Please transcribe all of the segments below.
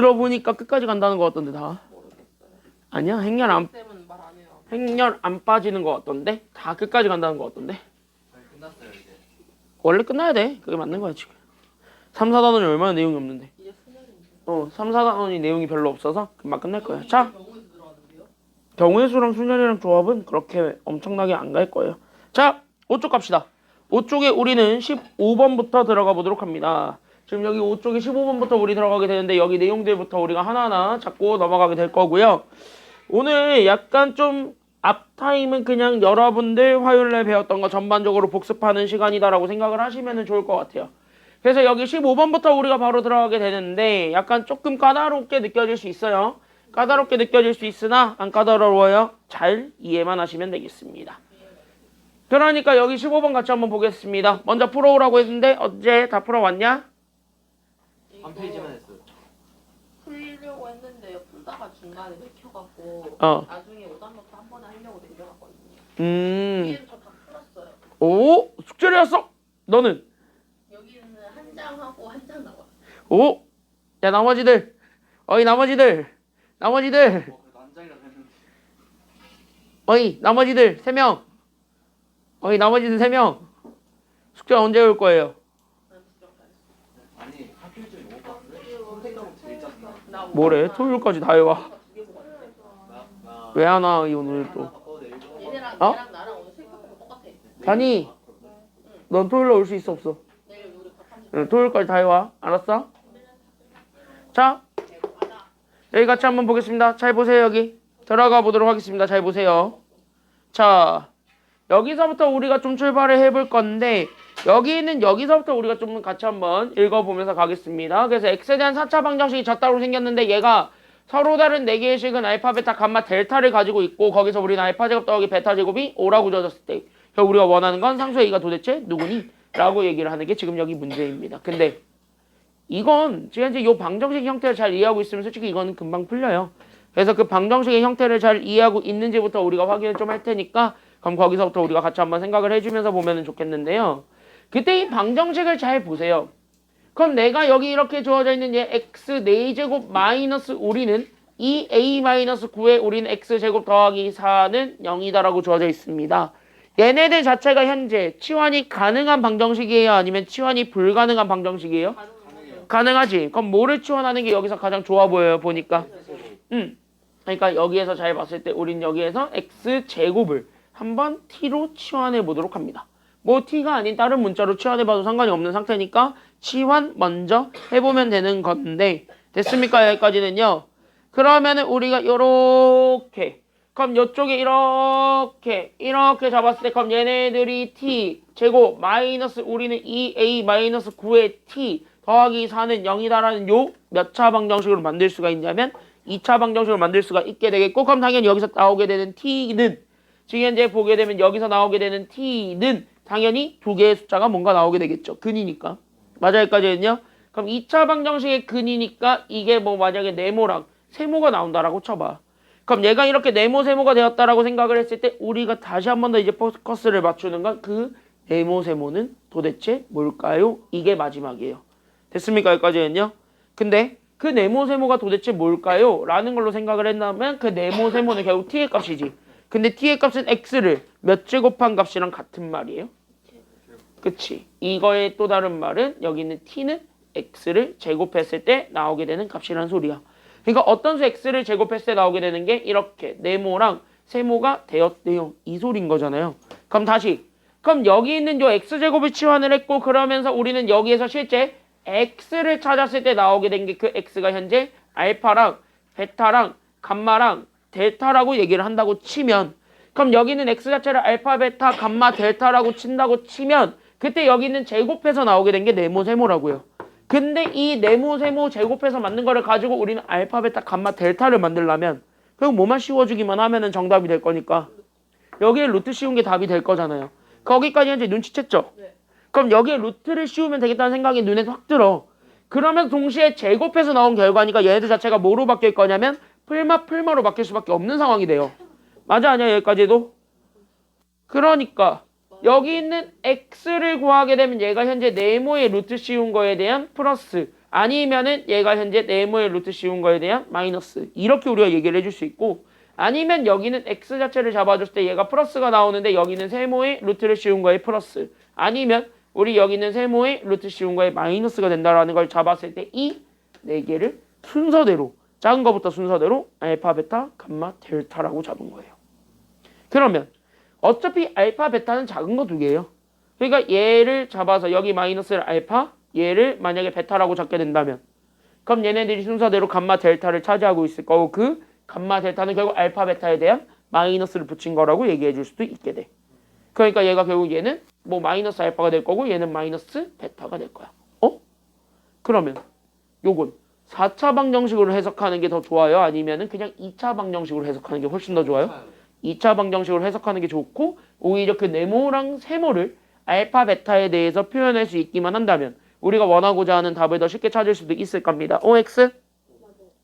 들어보니까 끝까지 간다는 거 같던데 다. 아니야 행렬 안 쌤은 말 안 해요. 행렬 안 빠지는 거 같던데 다 끝까지 간다는 거 같던데. 끝났어요 이제. 원래 끝나야 돼. 그게 맞는 거야 지금. 3, 4단원이 얼마나 내용이 없는데. 이제 수련인데. 3, 4단원이 내용이 별로 없어서 금방 끝날 거야. 자, 경우에서 들어가는데요? 경우의 수랑 순열이랑 조합은 그렇게 엄청나게 안 갈 거예요. 자, 5쪽 갑시다. 5쪽에 우리는 15번부터 들어가 보도록 합니다. 지금 여기 5쪽에 15번부터 우리 들어가게 되는데 여기 내용들부터 우리가 하나하나 잡고 넘어가게 될 거고요. 오늘 약간 좀 앞타임은 그냥 여러분들 화요일날 배웠던 거 전반적으로 복습하는 시간이다라고 생각을 하시면 좋을 것 같아요. 그래서 여기 15번부터 우리가 바로 들어가게 되는데 약간 조금 까다롭게 느껴질 수 있어요. 까다롭게 느껴질 수 있으나 안 까다로워요. 잘 이해만 하시면 되겠습니다. 그러니까 여기 15번 같이 한번 보겠습니다. 먼저 풀어오라고 했는데 어제 다 풀어왔냐? 한 페이지만 했어요. 풀려고 했는데요. 풀다가 중간에 맥혀갖고 나중에 5단부터 한 번에 하려고 내려갔거든요. 위에는 저다 풀었어요. 오, 숙제를 했어? 너는? 여기는 한 장 하고 한 장 나왔어요. 오, 야 나머지들, 나머지들, 그래도 한 장이라도 했는데. 나머지들 3명, 나머지들 3명, 숙제 언제 올 거예요? 아니 학교 중에 못 봤어요. 선택하면 제일 짰나? 뭐래? 토요일까지 다 해와. 왜 안 와? 오늘 또. 얘네랑 어? 얘랑 나랑 오늘 생각하고 똑같아. 다니, 넌 토요일에 올 수 있어 없어? 내일 우리 밥한 응, 토요일까지 다 해와. 알았어? 자, 여기 같이 한번 보겠습니다. 잘 보세요. 여기 들어가 보도록 하겠습니다. 잘 보세요. 자, 여기서부터 우리가 좀 출발을 해볼 건데 여기서부터 우리가 좀 같이 한번 읽어보면서 가겠습니다. 그래서 x에 대한 4차 방정식이 졌다고 생겼는데 얘가 서로 다른 4개의 식은 알파, 베타, 감마, 델타를 가지고 있고 거기서 우리는 알파 제곱 더하기 베타 제곱이 5라고 주어졌을 때 우리가 원하는 건 상수 a가 도대체 누구니? 라고 얘기를 하는 게 지금 여기 문제입니다. 근데 이건 지금 이제 이 방정식 형태를 잘 이해하고 있으면 솔직히 이거는 금방 풀려요. 그래서 그 방정식의 형태를 잘 이해하고 있는지부터 우리가 확인을 좀 할 테니까 그럼 거기서부터 우리가 같이 한번 생각을 해주면서 보면 좋겠는데요. 그때 이 방정식을 잘 보세요. 그럼 내가 여기 이렇게 주어져 있는 얘 x 4제곱 마이너스 우리는 2a-9에 우리는 x제곱 더하기 4는 0이다라고 주어져 있습니다. 얘네들 자체가 현재 치환이 가능한 방정식이에요? 아니면 치환이 불가능한 방정식이에요? 가능하지. 그럼 뭐를 치환하는 게 여기서 가장 좋아 보여요? 보니까. 그러니까 여기에서 잘 봤을 때 우린 여기에서 x제곱을 한번 t로 치환해 보도록 합니다. 뭐 t가 아닌 다른 문자로 치환해 봐도 상관이 없는 상태니까 치환 먼저 해보면 되는 건데 됐습니까? 여기까지는요. 그러면은 우리가 요렇게 그럼 이쪽에 이렇게 잡았을 때 그럼 얘네들이 t 제곱 마이너스 우리는 2a-9의 t 더하기 4는 0이다라는 요 몇 차 방정식으로 만들 수가 있냐면 2차 방정식으로 만들 수가 있게 되겠고 그럼 당연히 여기서 나오게 되는 t는 지금 현재 보게 되면 여기서 나오게 되는 t는 당연히 두 개의 숫자가 뭔가 나오게 되겠죠. 근이니까. 맞아 여기까지는요. 그럼 2차 방정식의 근이니까 이게 뭐 만약에 네모랑 세모가 나온다라고 쳐봐. 그럼 얘가 이렇게 네모 세모가 되었다라고 생각을 했을 때 우리가 다시 한 번 더 이제 포커스를 맞추는 건 그 네모 세모는 도대체 뭘까요? 이게 마지막이에요. 됐습니까? 여기까지는요. 근데 그 네모 세모가 도대체 뭘까요? 라는 걸로 생각을 했다면 그 네모 세모는 결국 t의 값이지. 근데 t의 값은 x를 몇 제곱한 값이랑 같은 말이에요. 그치? 이거의 또 다른 말은 여기 있는 t는 x를 제곱했을 때 나오게 되는 값이라는 소리야. 그러니까 어떤 수 x를 제곱했을 때 나오게 되는 게 이렇게 네모랑 세모가 되었대요. 이 소리인 거잖아요. 그럼 다시. 그럼 여기 있는 요 x제곱을 치환을 했고 그러면서 우리는 여기에서 실제 x를 찾았을 때 나오게 된 게 그 x가 현재 알파랑 베타랑 감마랑 델타라고 얘기를 한다고 치면 그럼 여기는 x 자체를 알파, 베타, 감마, 델타라고 친다고 치면 그때 여기 있는 제곱해서 나오게 된 게 네모, 세모라고요. 근데 이 네모, 세모 제곱해서 만든 거를 가지고 우리는 알파, 베타, 감마, 델타를 만들려면 그냥 뭐만 씌워주기만 하면은 정답이 될 거니까 여기에 루트 씌운 게 답이 될 거잖아요. 거기까지 현재 눈치챘죠? 네. 그럼 여기에 루트를 씌우면 되겠다는 생각이 눈에 확 들어. 그러면 동시에 제곱해서 나온 결과니까 얘네들 자체가 뭐로 바뀔 거냐면 풀마로 바뀔 수밖에 없는 상황이 돼요. 맞아 아니야 여기까지도? 그러니까 여기 있는 x를 구하게 되면 얘가 현재 네모의 루트 씌운 거에 대한 플러스 아니면은 얘가 현재 네모의 루트 씌운 거에 대한 마이너스 이렇게 우리가 얘기를 해줄 수 있고 아니면 여기는 x 자체를 잡아줬을 때 얘가 플러스가 나오는데 여기는 세모의 루트를 씌운 거에 플러스 아니면 우리 여기는 세모의 루트 씌운 거에 마이너스가 된다라는 걸 잡았을 때 이 네 개를 순서대로 작은 거부터 순서대로 알파, 베타, 감마, 델타라고 잡은 거예요. 그러면 어차피 알파, 베타는 작은 거 두 개예요. 그러니까 얘를 잡아서 여기 마이너스를 알파, 얘를 만약에 베타라고 잡게 된다면 그럼 얘네들이 순서대로 감마, 델타를 차지하고 있을 거고 그 감마, 델타는 결국 알파, 베타에 대한 마이너스를 붙인 거라고 얘기해 줄 수도 있게 돼. 그러니까 얘가 결국 얘는 뭐 마이너스 알파가 될 거고 얘는 마이너스 베타가 될 거야. 그러면 요건 4차 방정식으로 해석하는 게 더 좋아요? 아니면은 그냥 2차 방정식으로 해석하는 게 훨씬 더 좋아요? 2차 방정식으로 해석하는 게 좋고 오히려 그 네모랑 세모를 알파, 베타에 대해서 표현할 수 있기만 한다면 우리가 원하고자 하는 답을 더 쉽게 찾을 수도 있을 겁니다. OX?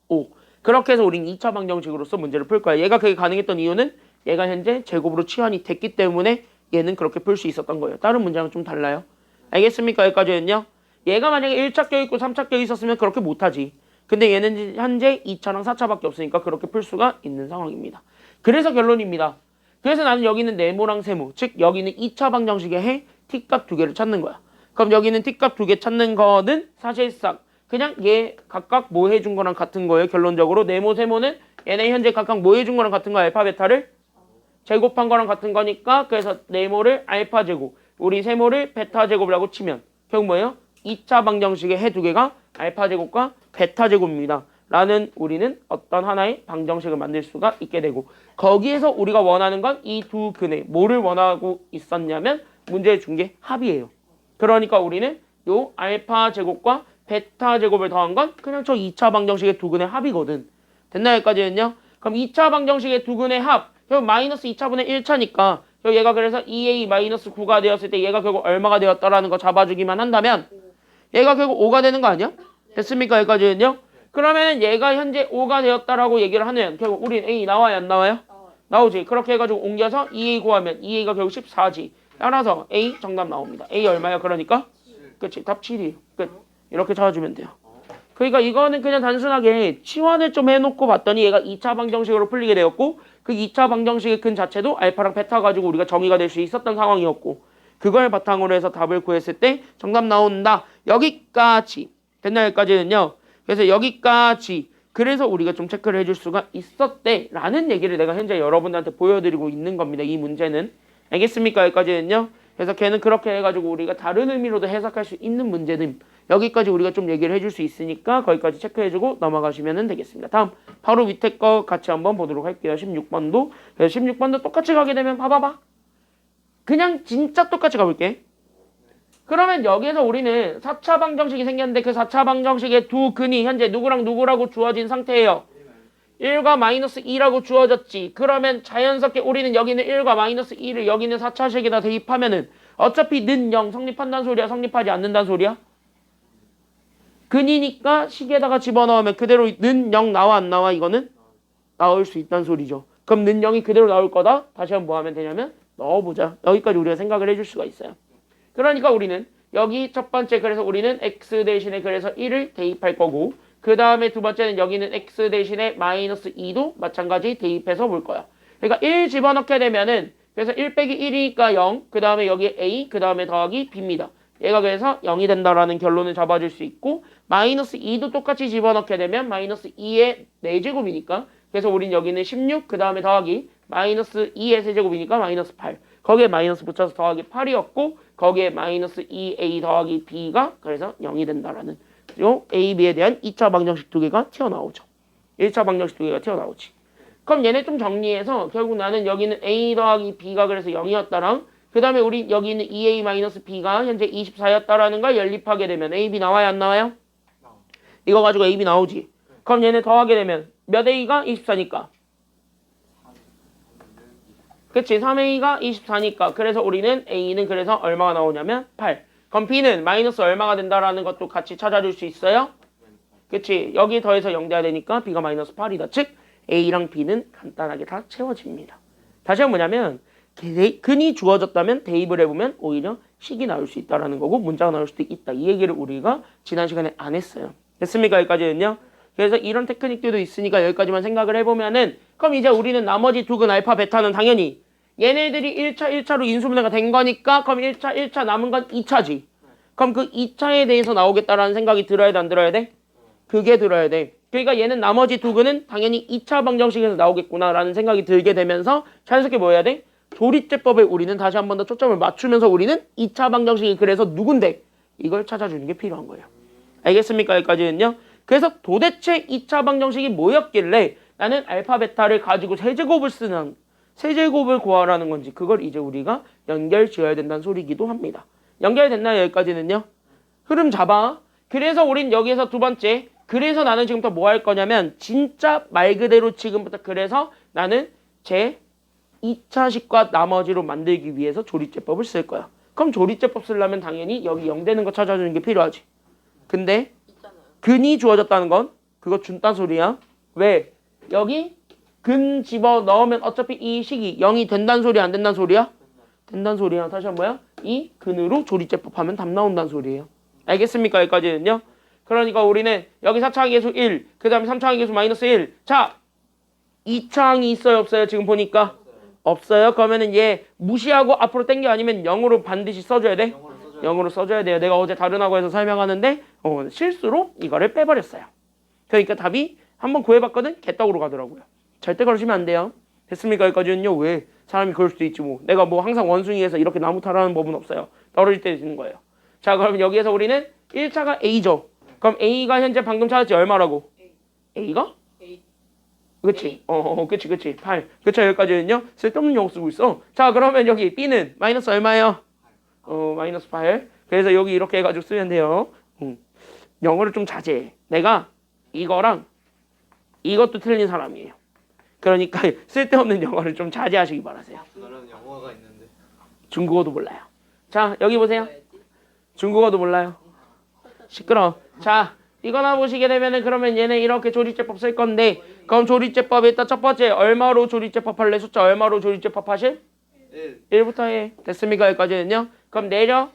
O. 그렇게 해서 우린 2차 방정식으로서 문제를 풀 거야. 얘가 그게 가능했던 이유는 얘가 현재 제곱으로 치환이 됐기 때문에 얘는 그렇게 풀 수 있었던 거예요. 다른 문제랑 좀 달라요. 알겠습니까? 여기까지는요. 얘가 만약에 1차격 있고 3차격 있었으면 그렇게 못하지. 근데 얘는 현재 2차랑 4차밖에 없으니까 그렇게 풀 수가 있는 상황입니다. 그래서 결론입니다. 그래서 나는 여기는 네모랑 세모, 즉 여기는 2차 방정식의 해 t값 두 개를 찾는 거야. 그럼 여기는 t값 두 개 찾는 거는 사실상 그냥 얘 각각 뭐 해준 거랑 같은 거예요. 결론적으로 네모, 세모는 얘네 현재 각각 뭐 해준 거랑 같은 거야. 알파, 베타를 제곱한 거랑 같은 거니까 그래서 네모를 알파 제곱, 우리 세모를 베타 제곱이라고 치면 결국 뭐예요? 2차 방정식의 해 두 개가 알파 제곱과 베타 제곱입니다. 라는 우리는 어떤 하나의 방정식을 만들 수가 있게 되고 거기에서 우리가 원하는 건 이 두 근에 뭐를 원하고 있었냐면 문제에 준 게 합이에요. 그러니까 우리는 요 알파 제곱과 베타 제곱을 더한 건 그냥 저 2차 방정식의 두 근의 합이거든. 됐나요? 여기까지는요? 그럼 2차 방정식의 두 근의 합 결국 마이너스 2차분의 1차니까 얘가 그래서 2a-9가 되었을 때 얘가 결국 얼마가 되었다라는 거 잡아주기만 한다면 얘가 결국 5가 되는 거 아니야? 됐습니까? 여기까지는요? 그러면 얘가 현재 5가 되었다라고 얘기를 하면 결국 우린 a 나와요? 안 나와요? 나오지. 그렇게 해가지고 옮겨서 2a 구하면 2a가 결국 14지. 따라서 a 정답 나옵니다. a 얼마야? 그러니까? 그치. 답 7이에요. 끝. 이렇게 찾아주면 돼요. 그러니까 이거는 그냥 단순하게 치환을 좀 해놓고 봤더니 얘가 2차 방정식으로 풀리게 되었고 그 2차 방정식의 근 자체도 알파랑 베타 가지고 우리가 정의가 될 수 있었던 상황이었고 그걸 바탕으로 해서 답을 구했을 때 정답 나온다. 여기까지. 됐나요? 여기까지는요. 그래서 여기까지. 그래서 우리가 좀 체크를 해줄 수가 있었대 라는 얘기를 내가 현재 여러분들한테 보여드리고 있는 겁니다. 이 문제는. 알겠습니까? 여기까지는요. 그래서 걔는 그렇게 해가지고 우리가 다른 의미로도 해석할 수 있는 문제는 여기까지 우리가 좀 얘기를 해줄 수 있으니까 거기까지 체크해주고 넘어가시면 되겠습니다. 다음 바로 밑에 거 같이 한번 보도록 할게요. 16번도. 그래서 16번도 똑같이 가게 되면 봐봐봐. 그냥 진짜 똑같이 가볼게. 그러면 여기에서 우리는 4차 방정식이 생겼는데 그 4차 방정식의 두 근이 현재 누구랑 누구라고 주어진 상태예요. 1과 마이너스 2라고 주어졌지. 그러면 자연스럽게 우리는 여기는 1과 마이너스 2를 여기는 4차식에다 대입하면은 어차피 는 0 성립한다는 소리야? 성립하지 않는다는 소리야? 근이니까 식에다가 집어넣으면 그대로 는 0 나와 안 나와? 이거는 나올 수 있다는 소리죠. 그럼 는 0이 그대로 나올 거다? 다시 한번 뭐 하면 되냐면 넣어보자. 여기까지 우리가 생각을 해줄 수가 있어요. 그러니까 우리는 여기 첫 번째 그래서 우리는 x 대신에 그래서 1을 대입할 거고 그 다음에 두 번째는 여기는 x 대신에 마이너스 2도 마찬가지 대입해서 볼 거야. 그러니까 1 집어넣게 되면은 그래서 1 빼기 1이니까 0, 그 다음에 여기 a, 그 다음에 더하기 b입니다. 얘가 그래서 0이 된다라는 결론을 잡아줄 수 있고 마이너스 2도 똑같이 집어넣게 되면 마이너스 2의 4제곱이니까 그래서 우린 여기는 16, 그 다음에 더하기 마이너스 2의 세제곱이니까 마이너스 8. 거기에 마이너스 붙여서 더하기 8이었고 거기에 마이너스 2a 더하기 b가 그래서 0이 된다라는 요 a, b에 대한 2차 방정식 두 개가 튀어나오죠. 1차 방정식 두 개가 튀어나오지. 그럼 얘네 좀 정리해서 결국 나는 여기는 a 더하기 b가 그래서 0이었다랑 그 다음에 우리 여기 있는 2a 마이너스 b가 현재 24였다라는 걸 연립하게 되면 a, b 나와요? 안 나와요? 이거 가지고 a, b 나오지. 그럼 얘네 더하게 되면 몇 a가 24니까 그치 3a가 24니까 그래서 우리는 a는 그래서 얼마가 나오냐면 8. 그럼 b는 마이너스 얼마가 된다라는 것도 같이 찾아줄 수 있어요? 그치 여기 더해서 0 돼야 되니까 b가 마이너스 8이다. 즉 a랑 b는 간단하게 다 채워집니다. 다시 한번 뭐냐면 근이 주어졌다면 대입을 해보면 오히려 식이 나올 수 있다라는 거고 문자가 나올 수도 있다. 이 얘기를 우리가 지난 시간에 안 했어요. 됐습니까? 여기까지는요. 그래서 이런 테크닉들도 있으니까 여기까지만 생각을 해보면은 그럼 이제 우리는 나머지 두 근 알파 베타는 당연히 얘네들이 1차 인수분해가 된 거니까 그럼 1차 남은 건 2차지. 그럼 그 2차에 대해서 나오겠다라는 생각이 들어야 돼 안 들어야 돼? 그게 들어야 돼. 그러니까 얘는 나머지 두 근은 당연히 2차 방정식에서 나오겠구나라는 생각이 들게 되면서 자연스럽게 뭐 해야 돼? 조리제법에 우리는 다시 한 번 더 초점을 맞추면서 우리는 2차 방정식이 그래서 누군데? 이걸 찾아주는 게 필요한 거예요. 알겠습니까? 여기까지는요. 그래서 도대체 2차 방정식이 뭐였길래 나는 알파 베타를 가지고 세제곱을 쓰는 세제곱을 구하라는 건지 그걸 이제 우리가 연결 지어야 된다는 소리이기도 합니다. 연결됐나요? 여기까지는요. 흐름 잡아. 그래서 우린 여기에서 두 번째 그래서 나는 지금부터 뭐 할 거냐면 진짜 말 그대로 지금부터 그래서 나는 제 2차식과 나머지로 만들기 위해서 조리제법을 쓸 거야. 그럼 조리제법 쓰려면 당연히 여기 0 되는 거 찾아주는 게 필요하지. 근데 있잖아요. 근이 주어졌다는 건 그거 준딴 소리야. 왜? 여기 근 집어 넣으면 어차피 이 식이 0이 된다는 소리야 안 된다는 소리야? 된다는 소리야. 다시 한 번요. 이 근으로 조리제법 하면 답 나온다는 소리예요. 알겠습니까? 여기까지는요. 그러니까 우리는 여기 4차항 계수 1, 그 다음에 3차항 계수 마이너스 1. 자, 2차항이 있어요 없어요? 지금 보니까 없어요. 그러면은 얘 무시하고 앞으로 땡겨 아니면 0으로 반드시 써줘야 돼? 0으로 써줘야 돼요. 내가 어제 다른 학원에서 설명하는데 실수로 이거를 빼버렸어요. 그러니까 답이 한번 구해봤거든? 개떡으로 가더라고요. 절대 그러시면 안 돼요. 됐습니까? 여기까지는요. 왜? 사람이 그럴 수도 있지 뭐. 내가 뭐 항상 원숭이에서 이렇게 나무 타라는 법은 없어요. 떨어질 때 되는 거예요. 자, 그럼 여기에서 우리는 1차가 A죠. 그럼 A가 현재 방금 찾았지 얼마라고? A가? 그치? 그치. 8. 그쵸, 여기까지는요. 쓸데없는 영어 쓰고 있어. 자, 그러면 여기 B는 마이너스 얼마예요? 마이너스 8. 그래서 여기 이렇게 해가지고 쓰면 돼요. 영어를 좀 자제해. 내가 이거랑 이것도 틀린 사람이에요. 그러니까 쓸데없는 영어를 좀 자제하시기 바라세요. 나는 영어가 있는데. 중국어도 몰라요. 자, 여기 보세요. 중국어도 몰라요. 시끄러워. 자, 이거나 보시게 되면은 그러면 얘는 이렇게 조리제법 쓸 건데 그럼 조리제법에 일단 첫 번째 얼마로 조리제법 할래? 숫자 얼마로 조리제법 하실? 1부터 해. 됐습니까? 여기까지는요. 그럼 내려.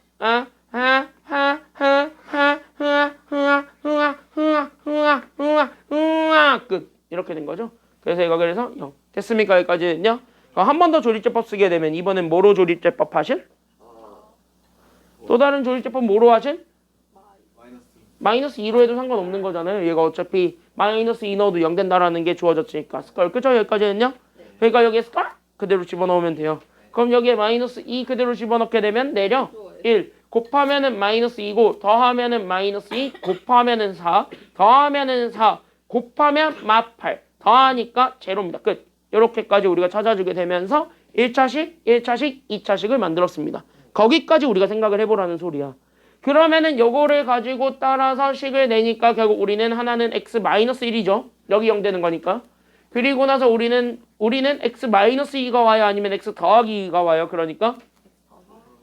끝. 이렇게 된 거죠. 그래서 이거 그래서 0. 됐습니까? 여기까지는요. 한 번 더 조리제법 쓰게 되면 이번엔 뭐로 조리제법 하실? 또 다른 조리제법 뭐로 하실? 마이너스 2로 해도 상관없는 거잖아요. 얘가 어차피 마이너스 2 넣어도 0 된다라는 게 주어졌으니까. 스컬. 그죠? 여기까지는요. 그러니까 여기에 스컬 그대로 집어넣으면 돼요. 그럼 여기에 마이너스 2 그대로 집어넣게 되면 내려 1 곱하면은 마이너스 2고 더하면은 마이너스 2 곱하면은 4 더하면은 4 곱하면 마 8 더하니까 제로입니다. 끝. 이렇게까지 우리가 찾아주게 되면서 1차식, 2차식을 만들었습니다. 거기까지 우리가 생각을 해보라는 소리야. 그러면은 요거를 가지고 따라서 식을 내니까 결국 우리는 하나는 x-1이죠. 여기 0 되는 거니까. 그리고 나서 우리는 x-2가 와요? 아니면 x 더하기 2가 와요? 그러니까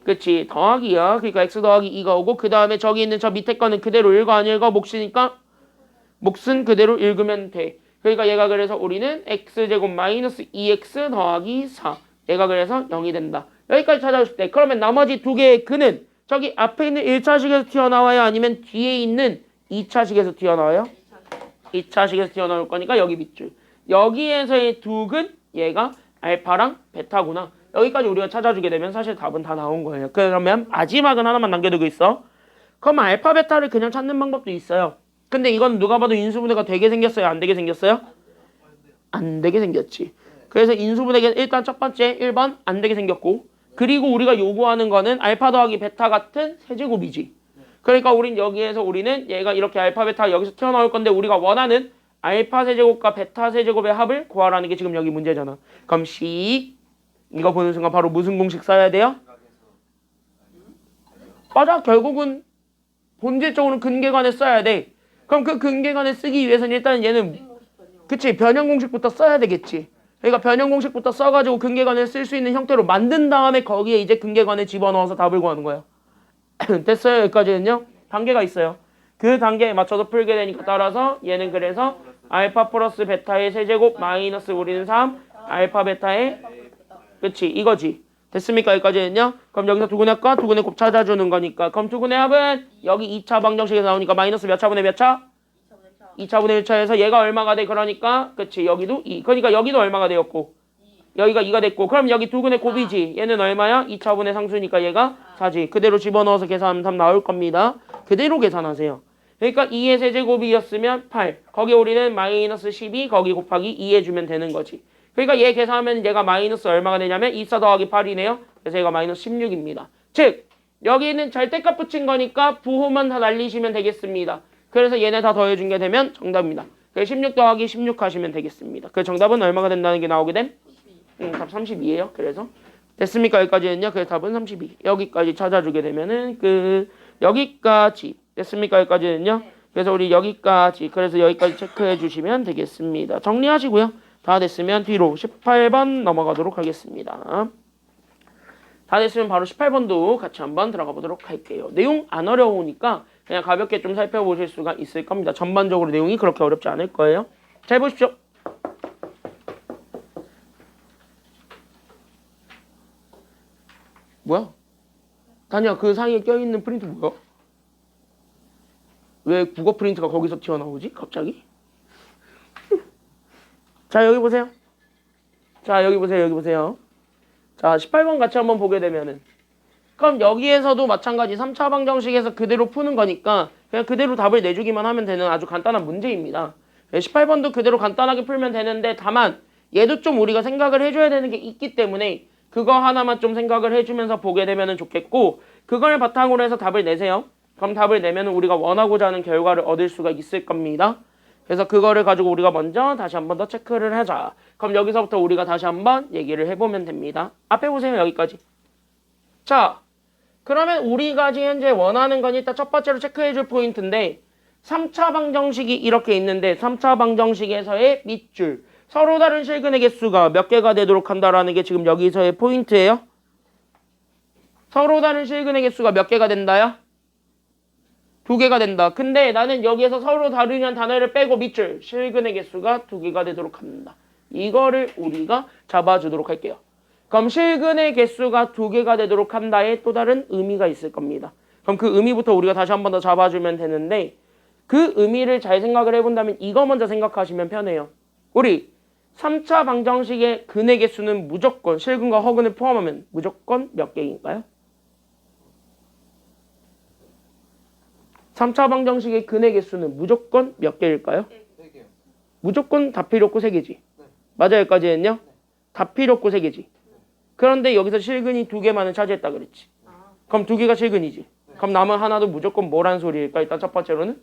그치 더하기야. 그러니까 x 더하기 2가 오고 그 다음에 저기 있는 저 밑에 거는 그대로 읽어 안 읽어? 몫이니까 몫은 그대로 읽으면 돼. 그러니까 얘가 그래서 우리는 x제곱 마이너스 2x 더하기 4 얘가 그래서 0이 된다. 여기까지 찾아줄 때 그러면 나머지 두 개의 근은 저기 앞에 있는 1차식에서 튀어나와요? 아니면 뒤에 있는 2차식에서 튀어나와요? 2차식에서 튀어나올 거니까 여기 밑줄. 여기에서의 두 근 얘가 알파랑 베타구나. 여기까지 우리가 찾아주게 되면 사실 답은 다 나온 거예요. 그러면 마지막은 하나만 남겨두고 있어. 그럼 알파 베타를 그냥 찾는 방법도 있어요. 근데 이건 누가 봐도 인수분해가 되게 생겼어요? 안 되게 생겼어요? 안 되게 생겼지. 그래서 인수분해는 일단 첫 번째 1번 안 되게 생겼고 그리고 우리가 요구하는 거는 알파 더하기 베타 같은 세제곱이지. 그러니까 우리는 얘가 이렇게 알파 베타가 여기서 튀어나올 건데 우리가 원하는 알파 세제곱과 베타 세제곱의 합을 구하라는 게 지금 여기 문제잖아. 그럼 식 이거 보는 순간 바로 무슨 공식 써야 돼요? 맞아. 결국은 본질적으로는 근계관에 써야 돼. 그럼 그 근계관에 쓰기 위해서는 일단 얘는 그치 변형 공식부터 써야 되겠지. 그러니까 변형 공식부터 써가지고 근계관을 쓸 수 있는 형태로 만든 다음에 거기에 이제 근계관을 집어넣어서 답을 구하는 거야. 됐어요? 여기까지는요. 단계가 있어요. 그 단계에 맞춰서 풀게 되니까 따라서 얘는 그래서 알파 플러스 베타의 세제곱 마이너스 우리는 3 알파 베타의 그치 이거지. 됐습니까? 여기까지는요? 그럼 여기서 두근의 합과 두근의 곱 찾아주는 거니까. 그럼 두근의 합은 여기 2차 방정식에서 나오니까 마이너스 몇 차분의 몇 차? 2차분의 1차에서 얘가 얼마가 돼? 그러니까 그치 여기도 2. 그러니까 여기도 얼마가 되었고 여기가 2가 됐고 그럼 여기 두근의 곱이지. 얘는 얼마야? 2차분의 상수니까 얘가 4지. 그대로 집어넣어서 계산하면 답 나올 겁니다. 그대로 계산하세요. 그러니까 2의 세제곱이었으면 8. 거기 우리는 마이너스 12 거기 곱하기 2 해주면 되는 거지. 그러니까 얘 계산하면 얘가 마이너스 얼마가 되냐면 24 더하기 8이네요. 그래서 얘가 마이너스 16입니다. 즉 여기는 절대값 붙인 거니까 부호만 다 날리시면 되겠습니다. 그래서 얘네 다 더해준 게 되면 정답입니다. 그래서 16 더하기 16 하시면 되겠습니다. 그 정답은 얼마가 된다는 게 나오게 됨? 답 32예요. 그래서 됐습니까? 여기까지는요. 그래서 답은 32. 여기까지 찾아주게 되면은 여기까지 됐습니까? 여기까지는요. 그래서 우리 여기까지 그래서 여기까지 체크해 주시면 되겠습니다. 정리하시고요. 다 됐으면 뒤로 18번 넘어가도록 하겠습니다. 다 됐으면 바로 18번도 같이 한번 들어가 보도록 할게요. 내용 안 어려우니까 그냥 가볍게 좀 살펴보실 수가 있을 겁니다. 전반적으로 내용이 그렇게 어렵지 않을 거예요. 잘 보십시오. 뭐야? 다니야 그 사이에 껴있는 프린트 뭐야? 왜 국어 프린트가 거기서 튀어나오지? 갑자기? 자 여기 보세요. 자 여기 보세요. 자 18번 같이 한번 보게 되면은 그럼 여기에서도 마찬가지 3차 방정식에서 그대로 푸는 거니까 그냥 그대로 답을 내주기만 하면 되는 아주 간단한 문제입니다. 18번도 그대로 간단하게 풀면 되는데 다만 얘도 좀 우리가 생각을 해줘야 되는 게 있기 때문에 그거 하나만 좀 생각을 해주면서 보게 되면 좋겠고 그걸 바탕으로 해서 답을 내세요. 그럼 답을 내면 우리가 원하고자 하는 결과를 얻을 수가 있을 겁니다. 그래서 그거를 가지고 우리가 먼저 다시 한번 더 체크를 하자. 그럼 여기서부터 우리가 다시 한번 얘기를 해보면 됩니다. 앞에 보세요. 여기까지. 자, 그러면 우리가 지금 현재 원하는 건 일단 첫 번째로 체크해줄 포인트인데 3차 방정식이 이렇게 있는데 3차 방정식에서의 밑줄 서로 다른 실근의 개수가 몇 개가 되도록 한다라는 게 지금 여기서의 포인트예요. 서로 다른 실근의 개수가 몇 개가 된다요? 2개가 된다. 근데 나는 여기에서 서로 다르냐는 단어를 빼고 밑줄 실근의 개수가 2개가 되도록 한다. 이거를 우리가 잡아주도록 할게요. 그럼 실근의 개수가 2개가 되도록 한다에 또 다른 의미가 있을 겁니다. 그럼 그 의미부터 우리가 다시 한 번 더 잡아주면 되는데 그 의미를 잘 생각을 해본다면 이거 먼저 생각하시면 편해요. 우리 3차 방정식의 근의 개수는 무조건 실근과 허근을 포함하면 무조건 몇 개인가요? 3차 방정식의 근의 개수는 무조건 몇 개일까요? 3개요. 무조건 다 필요 없고 3개지. 네. 맞아요, 여기까지는요? 네. 다 필요 없고 3개지. 그런데 여기서 실근이 2개만을 차지했다 그랬지. 그럼 2개가 실근이지. 그럼 남은 하나도 무조건 뭐란 소리일까? 일단 첫 번째로는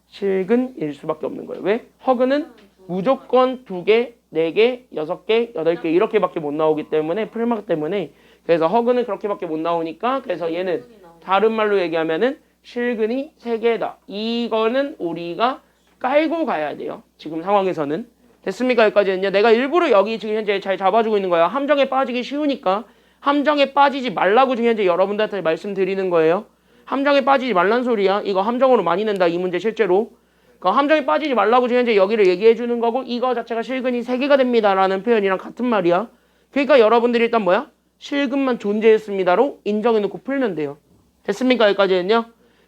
실근일 수밖에 없는 거예요. 왜? 허근은 무조건 2개, 4개, 6개, 8개 이렇게밖에 못 나오기 때문에 풀마크 때문에 그래서 허근은 그렇게밖에 못 나오니까 그래서 얘는 다른 말로 얘기하면은 실근이 3개다. 이거는 우리가 깔고 가야 돼요. 지금 상황에서는. 됐습니까? 여기까지는요. 내가 일부러 여기 지금 현재 잘 잡아주고 있는 거예요. 함정에 빠지기 쉬우니까 함정에 빠지지 말라고 지금 현재 여러분들한테 말씀드리는 거예요. 함정에 빠지지 말란 소리야. 이거 함정으로 많이 낸다. 이 문제 실제로. 그러니까 함정에 빠지지 말라고 지금 현재 여기를 얘기해 주는 거고 이거 자체가 실근이 3개가 됩니다라는 표현이랑 같은 말이야. 그러니까 여러분들이 일단 뭐야? 실근만 존재했습니다로 인정해 놓고 풀면 돼요. 됐습니까? 여기까지는요.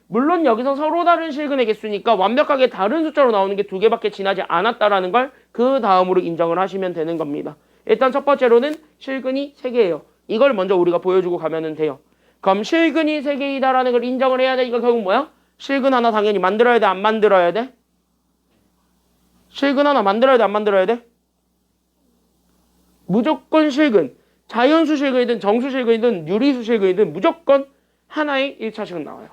물론 여기서 서로 다른 실근의 개수니까 완벽하게 다른 숫자로 나오는 게 2개밖에 지나지 않았다라는 걸 그 다음으로 인정을 하시면 되는 겁니다. 일단 첫 번째로는 실근이 3개예요. 이걸 먼저 우리가 보여주고 가면 돼요. 그럼 실근이 3개이다라는 걸 인정을 해야 돼. 이거 결국 뭐야? 실근 하나 당연히 만들어야 돼? 안 만들어야 돼? 실근 하나 만들어야 돼? 안 만들어야 돼? 무조건 실근. 자연수 실근이든 정수 실근이든 유리수 실근이든 무조건 하나의 1차식은 나와요.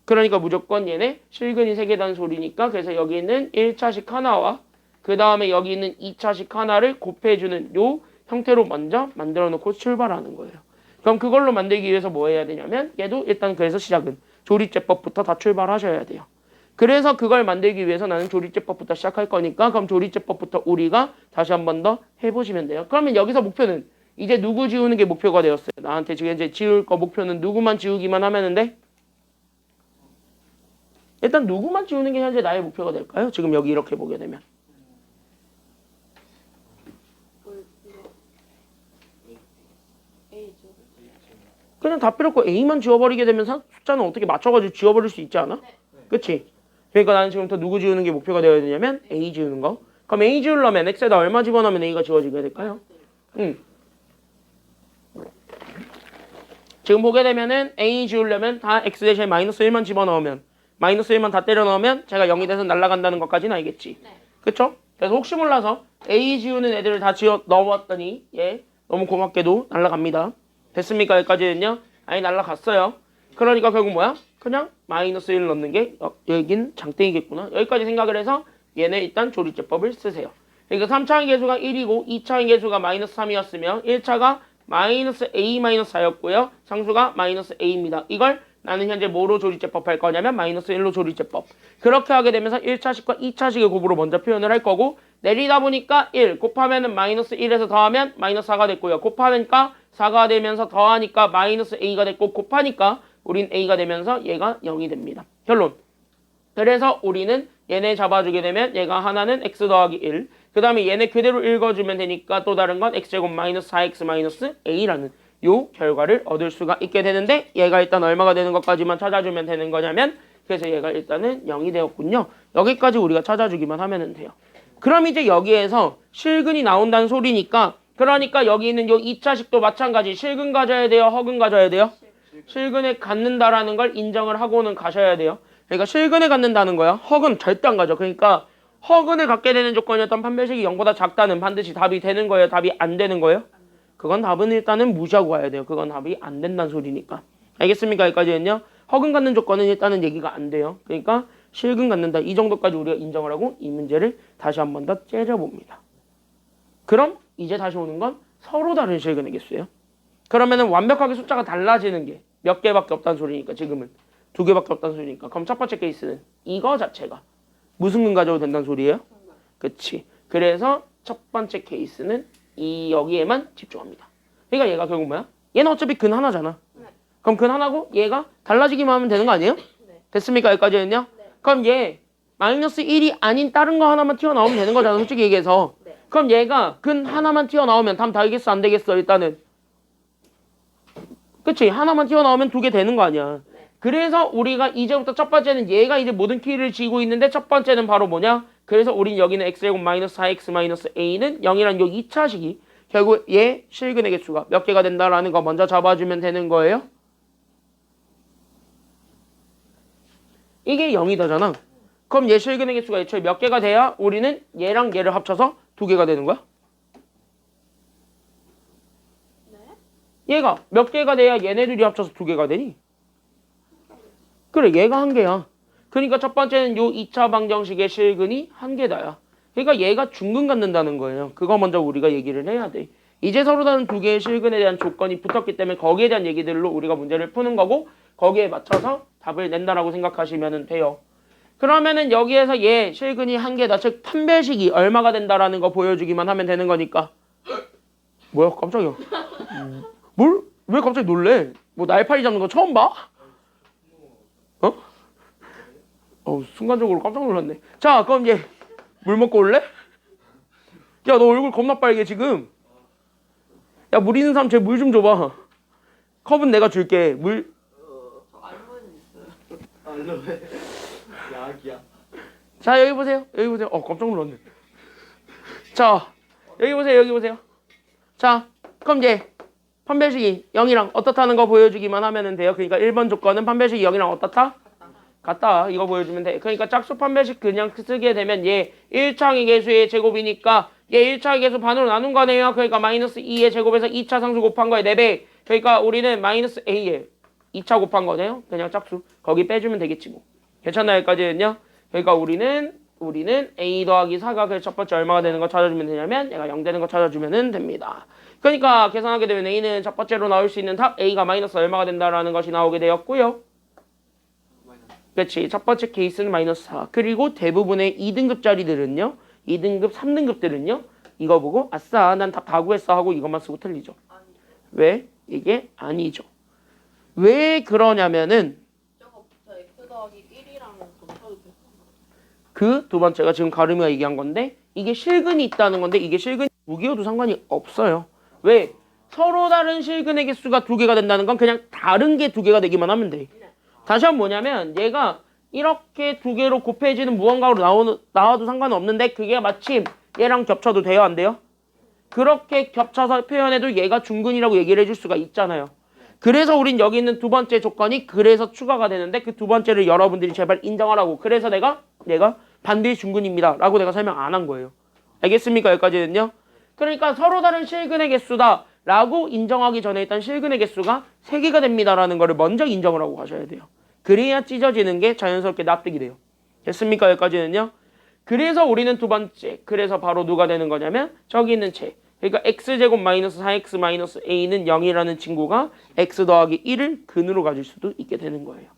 그러니까 무조건 얘네 실근이 3개라는 소리니까 그래서 여기 있는 1차식 하나와 그 다음에 여기 있는 2차식 하나를 곱해주는 요 형태로 먼저 만들어 놓고 출발하는 거예요. 그럼 그걸로 만들기 위해서 뭐 해야 되냐면 얘도 일단 그래서 시작은 조리제법부터 다 출발하셔야 돼요. 그래서 그걸 만들기 위해서 나는 조리제법부터 시작할 거니까 그럼 조리제법부터 우리가 다시 한 번 더 해보시면 돼요. 그러면 여기서 목표는 이제 누구 지우는 게 목표가 되었어요. 나한테 지금 이제 지울 거 목표는 누구만 지우기만 하면 돼? 일단 누구만 지우는 게 현재 나의 목표가 될까요? 지금 여기 이렇게 보게 되면. 그냥 다 필요 없고 a만 지워버리게 되면 숫자는 어떻게 맞춰가지고 지워버릴 수 있지 않아? 그치? 그러니까 나는 지금부터 누구 지우는 게 목표가 되어야 되냐면 a 지우는 거. 그럼 a 지우려면 x에다 얼마 집어넣으면 a가 지워지게 될까요? 지금 보게 되면은 a 지우려면 다 x 대신에 마이너스 1만 집어넣으면 마이너스 1만 다 때려 넣으면 제가 0이 돼서 날아간다는 것까지는 알겠지. 그쵸? 그래서 혹시 몰라서 a 지우는 애들을 다 지워 넣었더니 예 너무 고맙게도 날아갑니다. 됐습니까? 여기까지는요? 아니 날아갔어요. 그러니까 결국 뭐야? 그냥 마이너스 1 넣는 게 여긴 장땡이겠구나. 여기까지 생각을 해서 얘네 일단 조리제법을 쓰세요. 그러니까 3차항 계수가 1이고 2차항 계수가 마이너스 3이었으며 1차가 마이너스 a 마이너스 4였고요. 상수가 마이너스 a입니다. 이걸 나는 현재 뭐로 조리제법 할 거냐면 마이너스 1로 조리제법. 그렇게 하게 되면서 1차식과 2차식의 곱으로 먼저 표현을 할 거고 내리다 보니까 1 곱하면은 마이너스 1에서 더하면 마이너스 4가 됐고요. 곱하니까 4가 되면서 더하니까 마이너스 a가 됐고 곱하니까 우린 a가 되면서 얘가 0이 됩니다. 결론. 그래서 우리는 얘네 잡아주게 되면 얘가 하나는 x 더하기 1. 그 다음에 얘네 그대로 읽어주면 되니까 또 다른 건 x제곱 마이너스 4x 마이너스 a라는 요 결과를 얻을 수가 있게 되는데 얘가 일단 얼마가 되는 것까지만 찾아주면 되는 거냐면 그래서 얘가 일단은 0이 되었군요. 여기까지 우리가 찾아주기만 하면 돼요. 그럼 이제 여기에서 실근이 나온다는 소리니까 그러니까 여기 있는 요 2차식도 마찬가지 실근 가져야 돼요? 허근 가져야 돼요? 실근에 갖는다라는 걸 인정을 하고는 가셔야 돼요. 그러니까 실근에 갖는다는 거야. 허근 절대 안 가져. 그러니까 허근을 갖게 되는 조건이었던 판별식이 0보다 작다는 반드시 답이 되는 거예요? 답이 안 되는 거예요? 그건 답은 일단은 무시하고 가야 돼요. 그건 답이 안 된다는 소리니까. 알겠습니까? 여기까지는요. 허근 갖는 조건은 일단은 얘기가 안 돼요. 그러니까 실근 갖는다. 이 정도까지 우리가 인정을 하고 이 문제를 다시 한 번 더 째려봅니다. 그럼 이제 다시 오는 건 서로 다른 실근의 개수예요. 그러면은 완벽하게 숫자가 달라지는 게 몇 개밖에 없다는 소리니까 지금은 2개밖에 없다는 소리니까 그럼 첫 번째 케이스는 이거 자체가 무슨 근 가져도 된다는 소리예요? 그치. 그래서 첫 번째 케이스는 이 여기에만 집중합니다. 그러니까 얘가 결국 뭐야? 얘는 어차피 근 하나잖아. 그럼 근 하나고 얘가 달라지기만 하면 되는 거 아니에요? 됐습니까? 여기까지는요? 그럼 얘 마이너스 1이 아닌 다른 거 하나만 튀어나오면 되는 거잖아. 솔직히 얘기해서. 그럼 얘가 근 하나만 튀어나오면 답 되겠어? 안 되겠어? 일단은. 그치? 하나만 튀어나오면 2개 되는 거 아니야. 그래서 우리가 이제부터 첫 번째는 얘가 이제 모든 키를 쥐고 있는데 첫 번째는 바로 뭐냐? 그래서 우린 여기는 x제곱 마이너스 4x 마이너스 a는 0이라는 요 2차식이 결국 얘 실근의 개수가 몇 개가 된다라는 거 먼저 잡아주면 되는 거예요. 이게 0이다잖아. 그럼 얘 실근의 개수가 애초에 몇 개가 돼야 우리는 얘랑 얘를 합쳐서 2개가 되는 거야? 얘가 몇 개가 돼야 얘네들이 합쳐서 2개가 되니? 그래 얘가 1개야. 그러니까 첫 번째는 요 2차 방정식의 실근이 1개다야. 그러니까 얘가 중근 갖는다는 거예요. 그거 먼저 우리가 얘기를 해야 돼. 이제 서로 다른 2개의 실근에 대한 조건이 붙었기 때문에 거기에 대한 얘기들로 우리가 문제를 푸는 거고 거기에 맞춰서 답을 낸다라고 생각하시면 돼요. 그러면은 여기에서 얘 실근이 1개다. 즉 판별식이 얼마가 된다라는 거 보여주기만 하면 되는 거니까. 뭐야 깜짝이야. 뭘? 왜 갑자기 놀래? 뭐 날파리 잡는 거 처음 봐? 순간적으로 깜짝 놀랐네. 자, 그럼 얘 물 먹고 올래? 야, 너 얼굴 겁나 빨개 지금. 야, 물 있는 사람 쟤 물 좀 줘봐. 컵은 내가 줄게. 물. 저 알로에는 있어요. 알로에. 약이야. 자, 여기 보세요. 여기 보세요. 깜짝 놀랐네. 자, 여기 보세요. 여기 보세요. 자, 그럼 얘 판별식이 0이랑 어떻다는 거 보여주기만 하면 돼요. 그러니까 1번 조건은 판별식이 0이랑 어떻다? 같다. 이거 보여주면 돼. 그러니까 짝수 판별식 그냥 쓰게 되면 얘 1차항의 개수의 제곱이니까 얘 1차항의 개수 반으로 나눈 거네요. 그러니까 마이너스 2의 제곱에서 2차 상수 곱한 거에 4배. 그러니까 우리는 마이너스 a에 2차 곱한 거네요. 그냥 짝수. 거기 빼주면 되겠지 뭐. 괜찮나요? 여기까지는요? 그러니까 우리는 a 더하기 4가 그 첫 번째 얼마가 되는 거 찾아주면 되냐면 얘가 0 되는 거 찾아주면 됩니다. 그러니까 계산하게 되면 a는 첫 번째로 나올 수 있는 답 a가 마이너스 얼마가 된다라는 것이 나오게 되었고요. 그렇지. 첫 번째 케이스는 마이너스 4. 그리고 대부분의 2등급짜리들은요. 2등급, 3등급들은요. 이거 보고 아싸 난 답 다 구했어 하고 이것만 쓰고 틀리죠. 왜? 이게 아니죠. 왜 그러냐면은 저거 저 x 더하기 1이랑 곱하기 그 두 번째가 지금 가름이가 얘기한 건데 이게 실근이 있다는 건데 이게 실근이 무기여도 상관이 없어요. 왜? 서로 다른 실근의 개수가 두 개가 된다는 건 그냥 다른 게 두 개가 되기만 하면 돼. 다시 한번 뭐냐면 얘가 이렇게 두 개로 곱해지는 무언가로 나와도 상관은 없는데 그게 마침 얘랑 겹쳐도 돼요, 안 돼요? 그렇게 겹쳐서 표현해도 얘가 중근이라고 얘기를 해줄 수가 있잖아요. 그래서 우린 여기 있는 두 번째 조건이 그래서 추가가 되는데 그 두 번째를 여러분들이 제발 인정하라고. 그래서 내가 반드시 중근입니다 라고 내가 설명 안 한 거예요. 알겠습니까? 여기까지는요. 그러니까 서로 다른 실근의 개수다 라고 인정하기 전에 일단 실근의 개수가 3개가 됩니다 라는 거를 먼저 인정을 하고 가셔야 돼요. 그래야 찢어지는 게 자연스럽게 납득이 돼요. 됐습니까? 여기까지는요. 그래서 우리는 두 번째, 그래서 바로 누가 되는 거냐면 저기 있는 체, 그러니까 x제곱 마이너스 4x 마이너스 a는 0이라는 친구가 x 더하기 1을 근으로 가질 수도 있게 되는 거예요.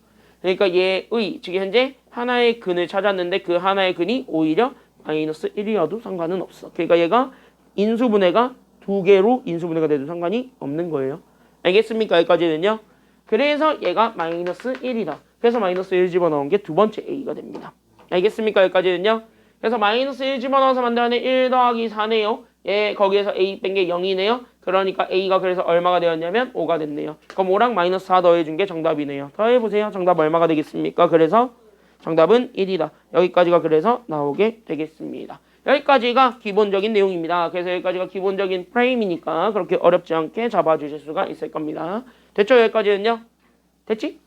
그러니까 얘의 지금 현재 하나의 근을 찾았는데 그 하나의 근이 오히려 마이너스 1이어도 상관은 없어. 그러니까 얘가 인수분해가 두 개로 인수분해가 돼도 상관이 없는 거예요. 알겠습니까? 여기까지는요. 그래서 얘가 마이너스 1이다. 그래서 마이너스 1 집어넣은 게 두 번째 a가 됩니다. 알겠습니까? 여기까지는요. 그래서 마이너스 1 집어넣어서 만들어낸 1 더하기 4네요. 얘 거기에서 a 뺀 게 0이네요. 그러니까 a가 그래서 얼마가 되었냐면 5가 됐네요. 그럼 5랑 마이너스 4 더해준 게 정답이네요. 더해보세요. 정답 얼마가 되겠습니까? 그래서 정답은 1이다. 여기까지가 그래서 나오게 되겠습니다. 여기까지가 기본적인 내용입니다. 그래서 여기까지가 기본적인 프레임이니까 그렇게 어렵지 않게 잡아주실 수가 있을 겁니다. 됐죠? 여기까지는요? 됐지?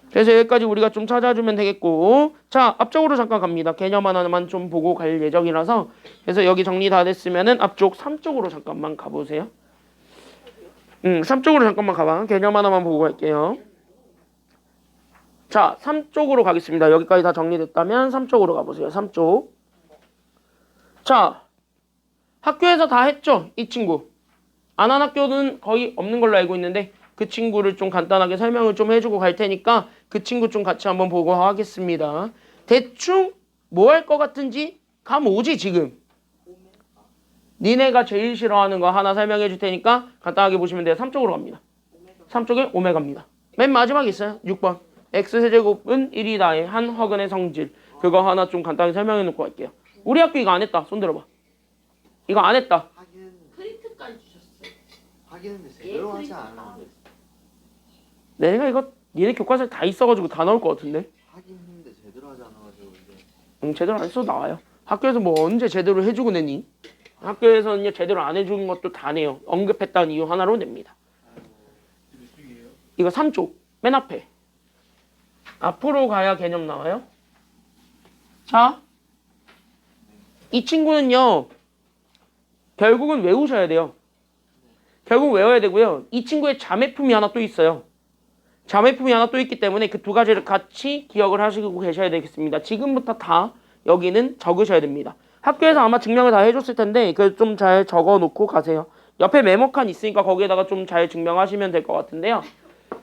그래서 여기까지 우리가 좀 찾아주면 되겠고, 자, 앞쪽으로 잠깐 갑니다. 개념 하나만 좀 보고 갈 예정이라서. 그래서 여기 정리 다 됐으면은 앞쪽 3쪽으로 잠깐만 가보세요. 3쪽으로 잠깐만 가봐. 개념 하나만 보고 갈게요. 자, 3쪽으로 가겠습니다. 여기까지 다 정리됐다면 3쪽으로 가보세요. 3쪽. 자, 학교에서 다 했죠? 이 친구. 안 한 학교는 거의 없는 걸로 알고 있는데 그 친구를 좀 간단하게 설명을 좀 해주고 갈 테니까 그 친구 좀 같이 한번 보고 하겠습니다. 대충 뭐 할 것 같은지 감 오지 지금? 니네가 제일 싫어하는 거 하나 설명해 줄 테니까 간단하게 보시면 돼요. 3쪽으로 갑니다. 3쪽에 오메가입니다. 맨 마지막에 있어요. 6번. x세제곱은 1이다의 한 허근의 성질. 그거 하나 좀 간단히 설명해 놓고 갈게요. 우리 학교 이거 안 했다. 손 들어봐. 이거 안 했다. 프린트까지 주셨어요. 하기는데 제대로 하지 않았는데. 내가 이거 니네 교과서에 다 있어가지고 다 나올 것 같은데. 하긴 했는데 제대로 하지 않아가지고 이제. 응, 제대로 안 써도 나와요. 학교에서 뭐 언제 제대로 해주고 내니? 학교에서는요 제대로 안 해주는 것도 다 내요. 언급했다는 이유 하나로 냅니다. 이거 3쪽 맨 앞에. 앞으로 가야 개념 나와요. 자, 이 친구는요 결국은 외우셔야 돼요. 결국 외워야 되고요. 이 친구의 자매품이 하나 또 있어요. 자매품이 하나 또 있기 때문에 그 두 가지를 같이 기억을 하시고 계셔야 되겠습니다. 지금부터 다 여기는 적으셔야 됩니다. 학교에서 아마 증명을 다 해줬을 텐데 그 좀 잘 적어놓고 가세요. 옆에 메모칸 있으니까 거기에다가 좀 잘 증명하시면 될 것 같은데요.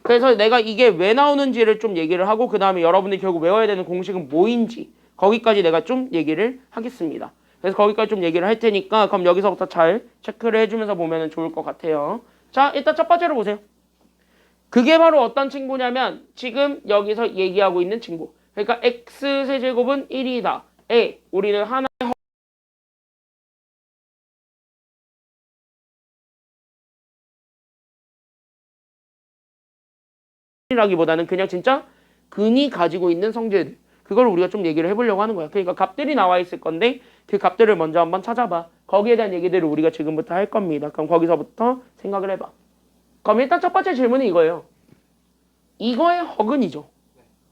그래서 내가 이게 왜 나오는지를 좀 얘기를 하고 그 다음에 여러분들이 결국 외워야 되는 공식은 뭐인지 거기까지 내가 좀 얘기를 하겠습니다. 그래서 거기까지 좀 얘기를 할 테니까 그럼 여기서부터 잘 체크를 해주면서 보면 좋을 것 같아요. 자, 일단 첫 번째로 보세요. 그게 바로 어떤 친구냐면 지금 여기서 얘기하고 있는 친구. 그러니까 x세제곱은 1이다. 에 우리는 하나의 이라기보다는 그냥 진짜 근이 가지고 있는 성질 그걸 우리가 좀 얘기를 해보려고 하는 거야. 그러니까 값들이 나와 있을 건데 그 값들을 먼저 한번 찾아봐. 거기에 대한 얘기들을 우리가 지금부터 할 겁니다. 그럼 거기서부터 생각을 해봐. 그럼 일단 첫 번째 질문은 이거예요. 이거의 허근이죠.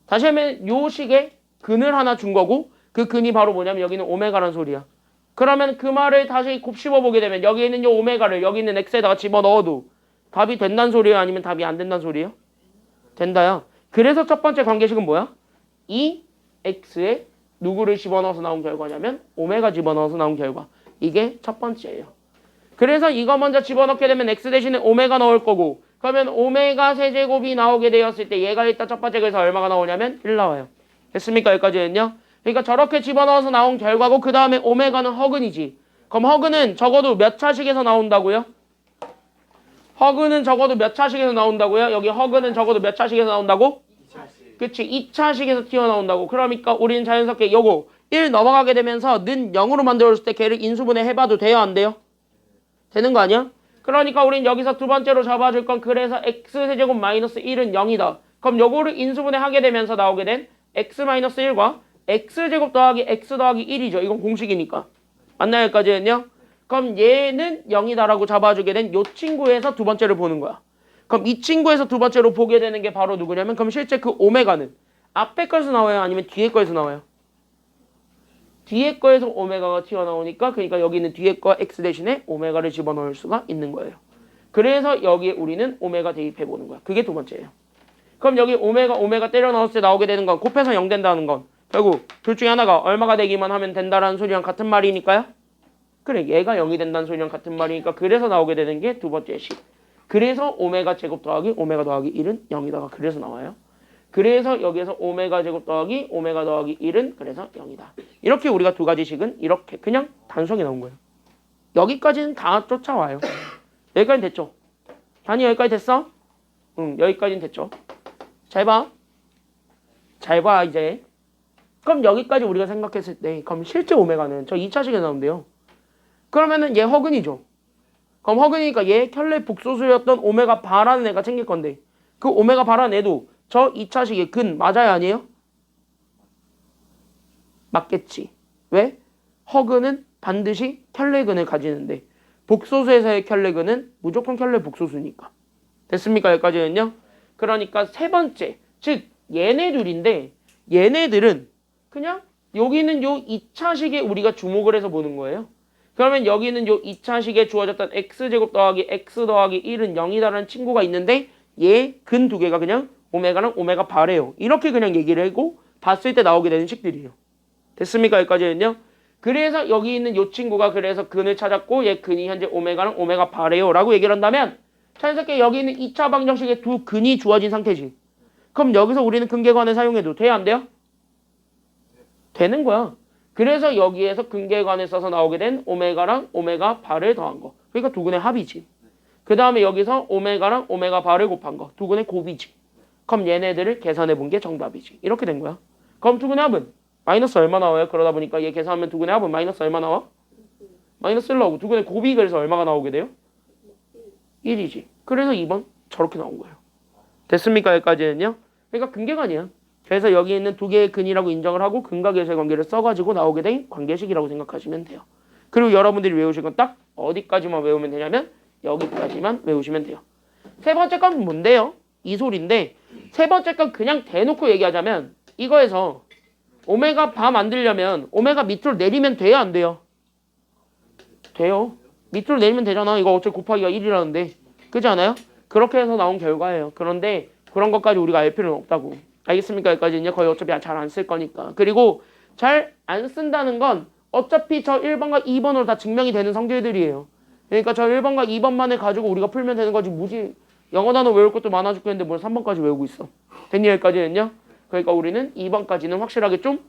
다시 하면 요 식에 근을 하나 준 거고 그 근이 바로 뭐냐면 여기는 오메가란 소리야. 그러면 그 말을 다시 곱씹어 보게 되면 여기 있는 요 오메가를 여기 있는 x에다가 집어넣어도 답이 된다는 소리예요? 아니면 답이 안 된다는 소리예요? 된다요. 그래서 첫 번째 관계식은 뭐야? 이 x에 누구를 집어넣어서 나온 결과냐면 오메가 집어넣어서 나온 결과. 이게 첫 번째예요. 그래서 이거 먼저 집어넣게 되면 x 대신에 오메가 넣을 거고 그러면 오메가 세제곱이 나오게 되었을 때 얘가 일단 첫 번째 그래서 얼마가 나오냐면 1 나와요. 됐습니까? 여기까지는요. 그러니까 저렇게 집어넣어서 나온 결과고 그 다음에 오메가는 허근이지. 그럼 허근은 적어도 몇 차식에서 나온다고요? 허근은 적어도 몇 차식에서 나온다고요? 여기 허근은 적어도 몇 차식에서 나온다고? 2차씩. 그치 2차식에서 튀어나온다고. 그러니까 우리는 자연스럽게 요거 1 넘어가게 되면서 는 0으로 만들어줄 때 걔를 인수분해 해봐도 돼요? 안 돼요? 되는 거 아니야? 그러니까 우린 여기서 두 번째로 잡아줄 건 그래서 x세제곱 마이너스 1은 0이다. 그럼 요거를 인수분해 하게 되면서 나오게 된 x 마이너스 1과 x제곱 더하기 x 더하기 1이죠. 이건 공식이니까. 맞나요? 여기까지는요? 그럼 얘는 0이다라고 잡아주게 된 요 친구에서 두 번째를 보는 거야. 그럼 이 친구에서 두 번째로 보게 되는 게 바로 누구냐면 그럼 실제 그 오메가는 앞에 거에서 나와요? 아니면 뒤에 거에서 나와요? 뒤에 거에서 오메가가 튀어나오니까 그러니까 여기 있는 뒤에 거 x 대신에 오메가를 집어넣을 수가 있는 거예요. 그래서 여기에 우리는 오메가 대입해 보는 거야. 그게 두 번째예요. 그럼 여기 오메가 때려 넣었을 때 나오게 되는 건 곱해서 0 된다는 건 결국 둘 중에 하나가 얼마가 되기만 하면 된다라는 소리랑 같은 말이니까요. 그래 얘가 0이 된다는 소리랑 같은 말이니까 그래서 나오게 되는 게 두 번째 식. 그래서 오메가 제곱 더하기 오메가 더하기 1은 0이다가 그래서 나와요. 그래서 여기에서 오메가 제곱 더하기 오메가 더하기 1은 그래서 0이다. 이렇게 우리가 두 가지 식은 이렇게 그냥 단순하게 나온 거예요. 여기까지는 다 쫓아와요. 여기까지는 됐죠? 단위 여기까지 됐어? 응, 여기까지는 됐죠. 잘 봐. 잘 봐, 이제. 그럼 여기까지 우리가 생각했을 때, 그럼 실제 오메가는 저 2차식에 나오는데요. 그러면은 얘 허근이죠. 그럼 허근이니까 얘 켤레 복소수였던 오메가 바라는 애가 챙길 건데, 그 오메가 바라는 애도 저 2차식의 근 맞아요, 아니에요? 맞겠지. 왜? 허근은 반드시 켤레근을 가지는데, 복소수에서의 켤레근은 무조건 켤레 복소수니까. 됐습니까? 여기까지는요? 그러니까 세 번째, 즉 얘네 둘인데 얘네들은 그냥 여기는 요 2차식에 우리가 주목을 해서 보는 거예요. 그러면 여기는 요 2차식에 주어졌던 x제곱 더하기 x 더하기 1은 0이다라는 친구가 있는데 얘 근 두 개가 그냥 오메가랑 오메가 바래요. 이렇게 그냥 얘기를 하고 봤을 때 나오게 되는 식들이에요. 됐습니까? 여기까지는요? 그래서 여기 있는 요 친구가 그래서 근을 찾았고 얘 근이 현재 오메가랑 오메가 바래요 라고 얘기를 한다면 자연스럽게 여기 있는 2차 방정식에 두 근이 주어진 상태지. 그럼 여기서 우리는 근계관을 사용해도 돼요? 안 돼요? 되는 거야. 그래서 여기에서 근계관을 써서 나오게 된 오메가랑 오메가 바를 더한 거. 그러니까 두 근의 합이지. 그 다음에 여기서 오메가랑 오메가 바를 곱한 거. 두 근의 곱이지. 그럼 얘네들을 계산해 본 게 정답이지. 이렇게 된 거야. 그럼 두 근의 합은 마이너스 얼마 나와요? 그러다 보니까 얘 계산하면 두 근의 합은 마이너스 얼마 나와? 마이너스 1 나오고 두 근의 곱이 그래서 얼마가 나오게 돼요? 1이지. 그래서 2번 저렇게 나온 거예요. 됐습니까? 여기까지는요? 그러니까 근계관이야. 그래서 여기 있는 두 개의 근이라고 인정을 하고 근과 계수의 관계를 써가지고 나오게 된 관계식이라고 생각하시면 돼요. 그리고 여러분들이 외우실 건 딱 어디까지만 외우면 되냐면 여기까지만 외우시면 돼요. 세 번째 건 뭔데요? 이 소리인데 세 번째 건 그냥 대놓고 얘기하자면 이거에서 오메가 바 만들려면 오메가 밑으로 내리면 돼요? 안 돼요? 돼요. 밑으로 내리면 되잖아. 이거 어차피 곱하기가 1이라는데. 그렇지 않아요? 그렇게 해서 나온 결과예요. 그런데 그런 것까지 우리가 알 필요는 없다고. 알겠습니까? 여기까지는요. 거의 어차피 잘 안 쓸 거니까. 그리고 잘 안 쓴다는 건 어차피 저 1번과 2번으로 다 증명이 되는 성질들이에요. 그러니까 저 1번과 2번만을 가지고 우리가 풀면 되는 거지. 무지 영어 단어 외울 것도 많아 죽겠는데 뭘 3번까지 외우고 있어. 됐니? 여기까지는요. 그러니까 우리는 2번까지는 확실하게 좀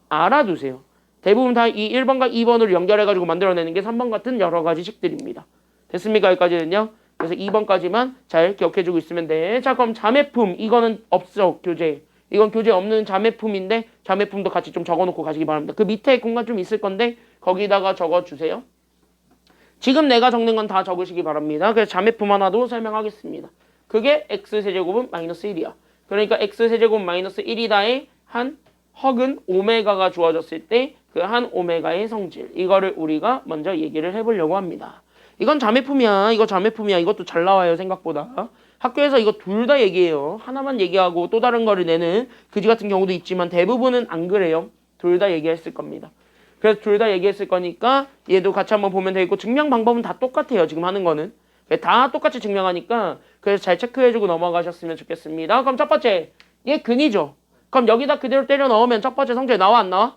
알아두세요. 대부분 다 이 1번과 2번으로 연결해가지고 만들어내는 게 3번 같은 여러 가지 식들입니다. 됐습니까? 여기까지는요. 그래서 2번까지만 잘 기억해주고 있으면 돼. 자, 그럼 자매품. 이거는 없어, 교재. 이건 교재 없는 자매품인데 자매품도 같이 좀 적어놓고 가시기 바랍니다. 그 밑에 공간 좀 있을 건데 거기다가 적어주세요. 지금 내가 적는 건 다 적으시기 바랍니다. 그래서 자매품 하나도 설명하겠습니다. 그게 x세제곱은 마이너스 1이야. 그러니까 x세제곱 마이너스 1이다의 한 허근 오메가가 주어졌을 때 그 한 오메가의 성질. 이거를 우리가 먼저 얘기를 해보려고 합니다. 이건 자매품이야. 이거 자매품이야. 이것도 잘 나와요. 생각보다. 학교에서 이거 둘 다 얘기해요. 하나만 얘기하고 또 다른 거를 내는 그지 같은 경우도 있지만 대부분은 안 그래요. 둘 다 얘기했을 겁니다. 그래서 둘 다 얘기했을 거니까 얘도 같이 한번 보면 되고 증명 방법은 다 똑같아요. 지금 하는 거는. 다 똑같이 증명하니까 그래서 잘 체크해주고 넘어가셨으면 좋겠습니다. 그럼 첫 번째 얘 근이죠. 그럼 여기다 그대로 때려 넣으면 첫 번째 성질 나와 안 나와?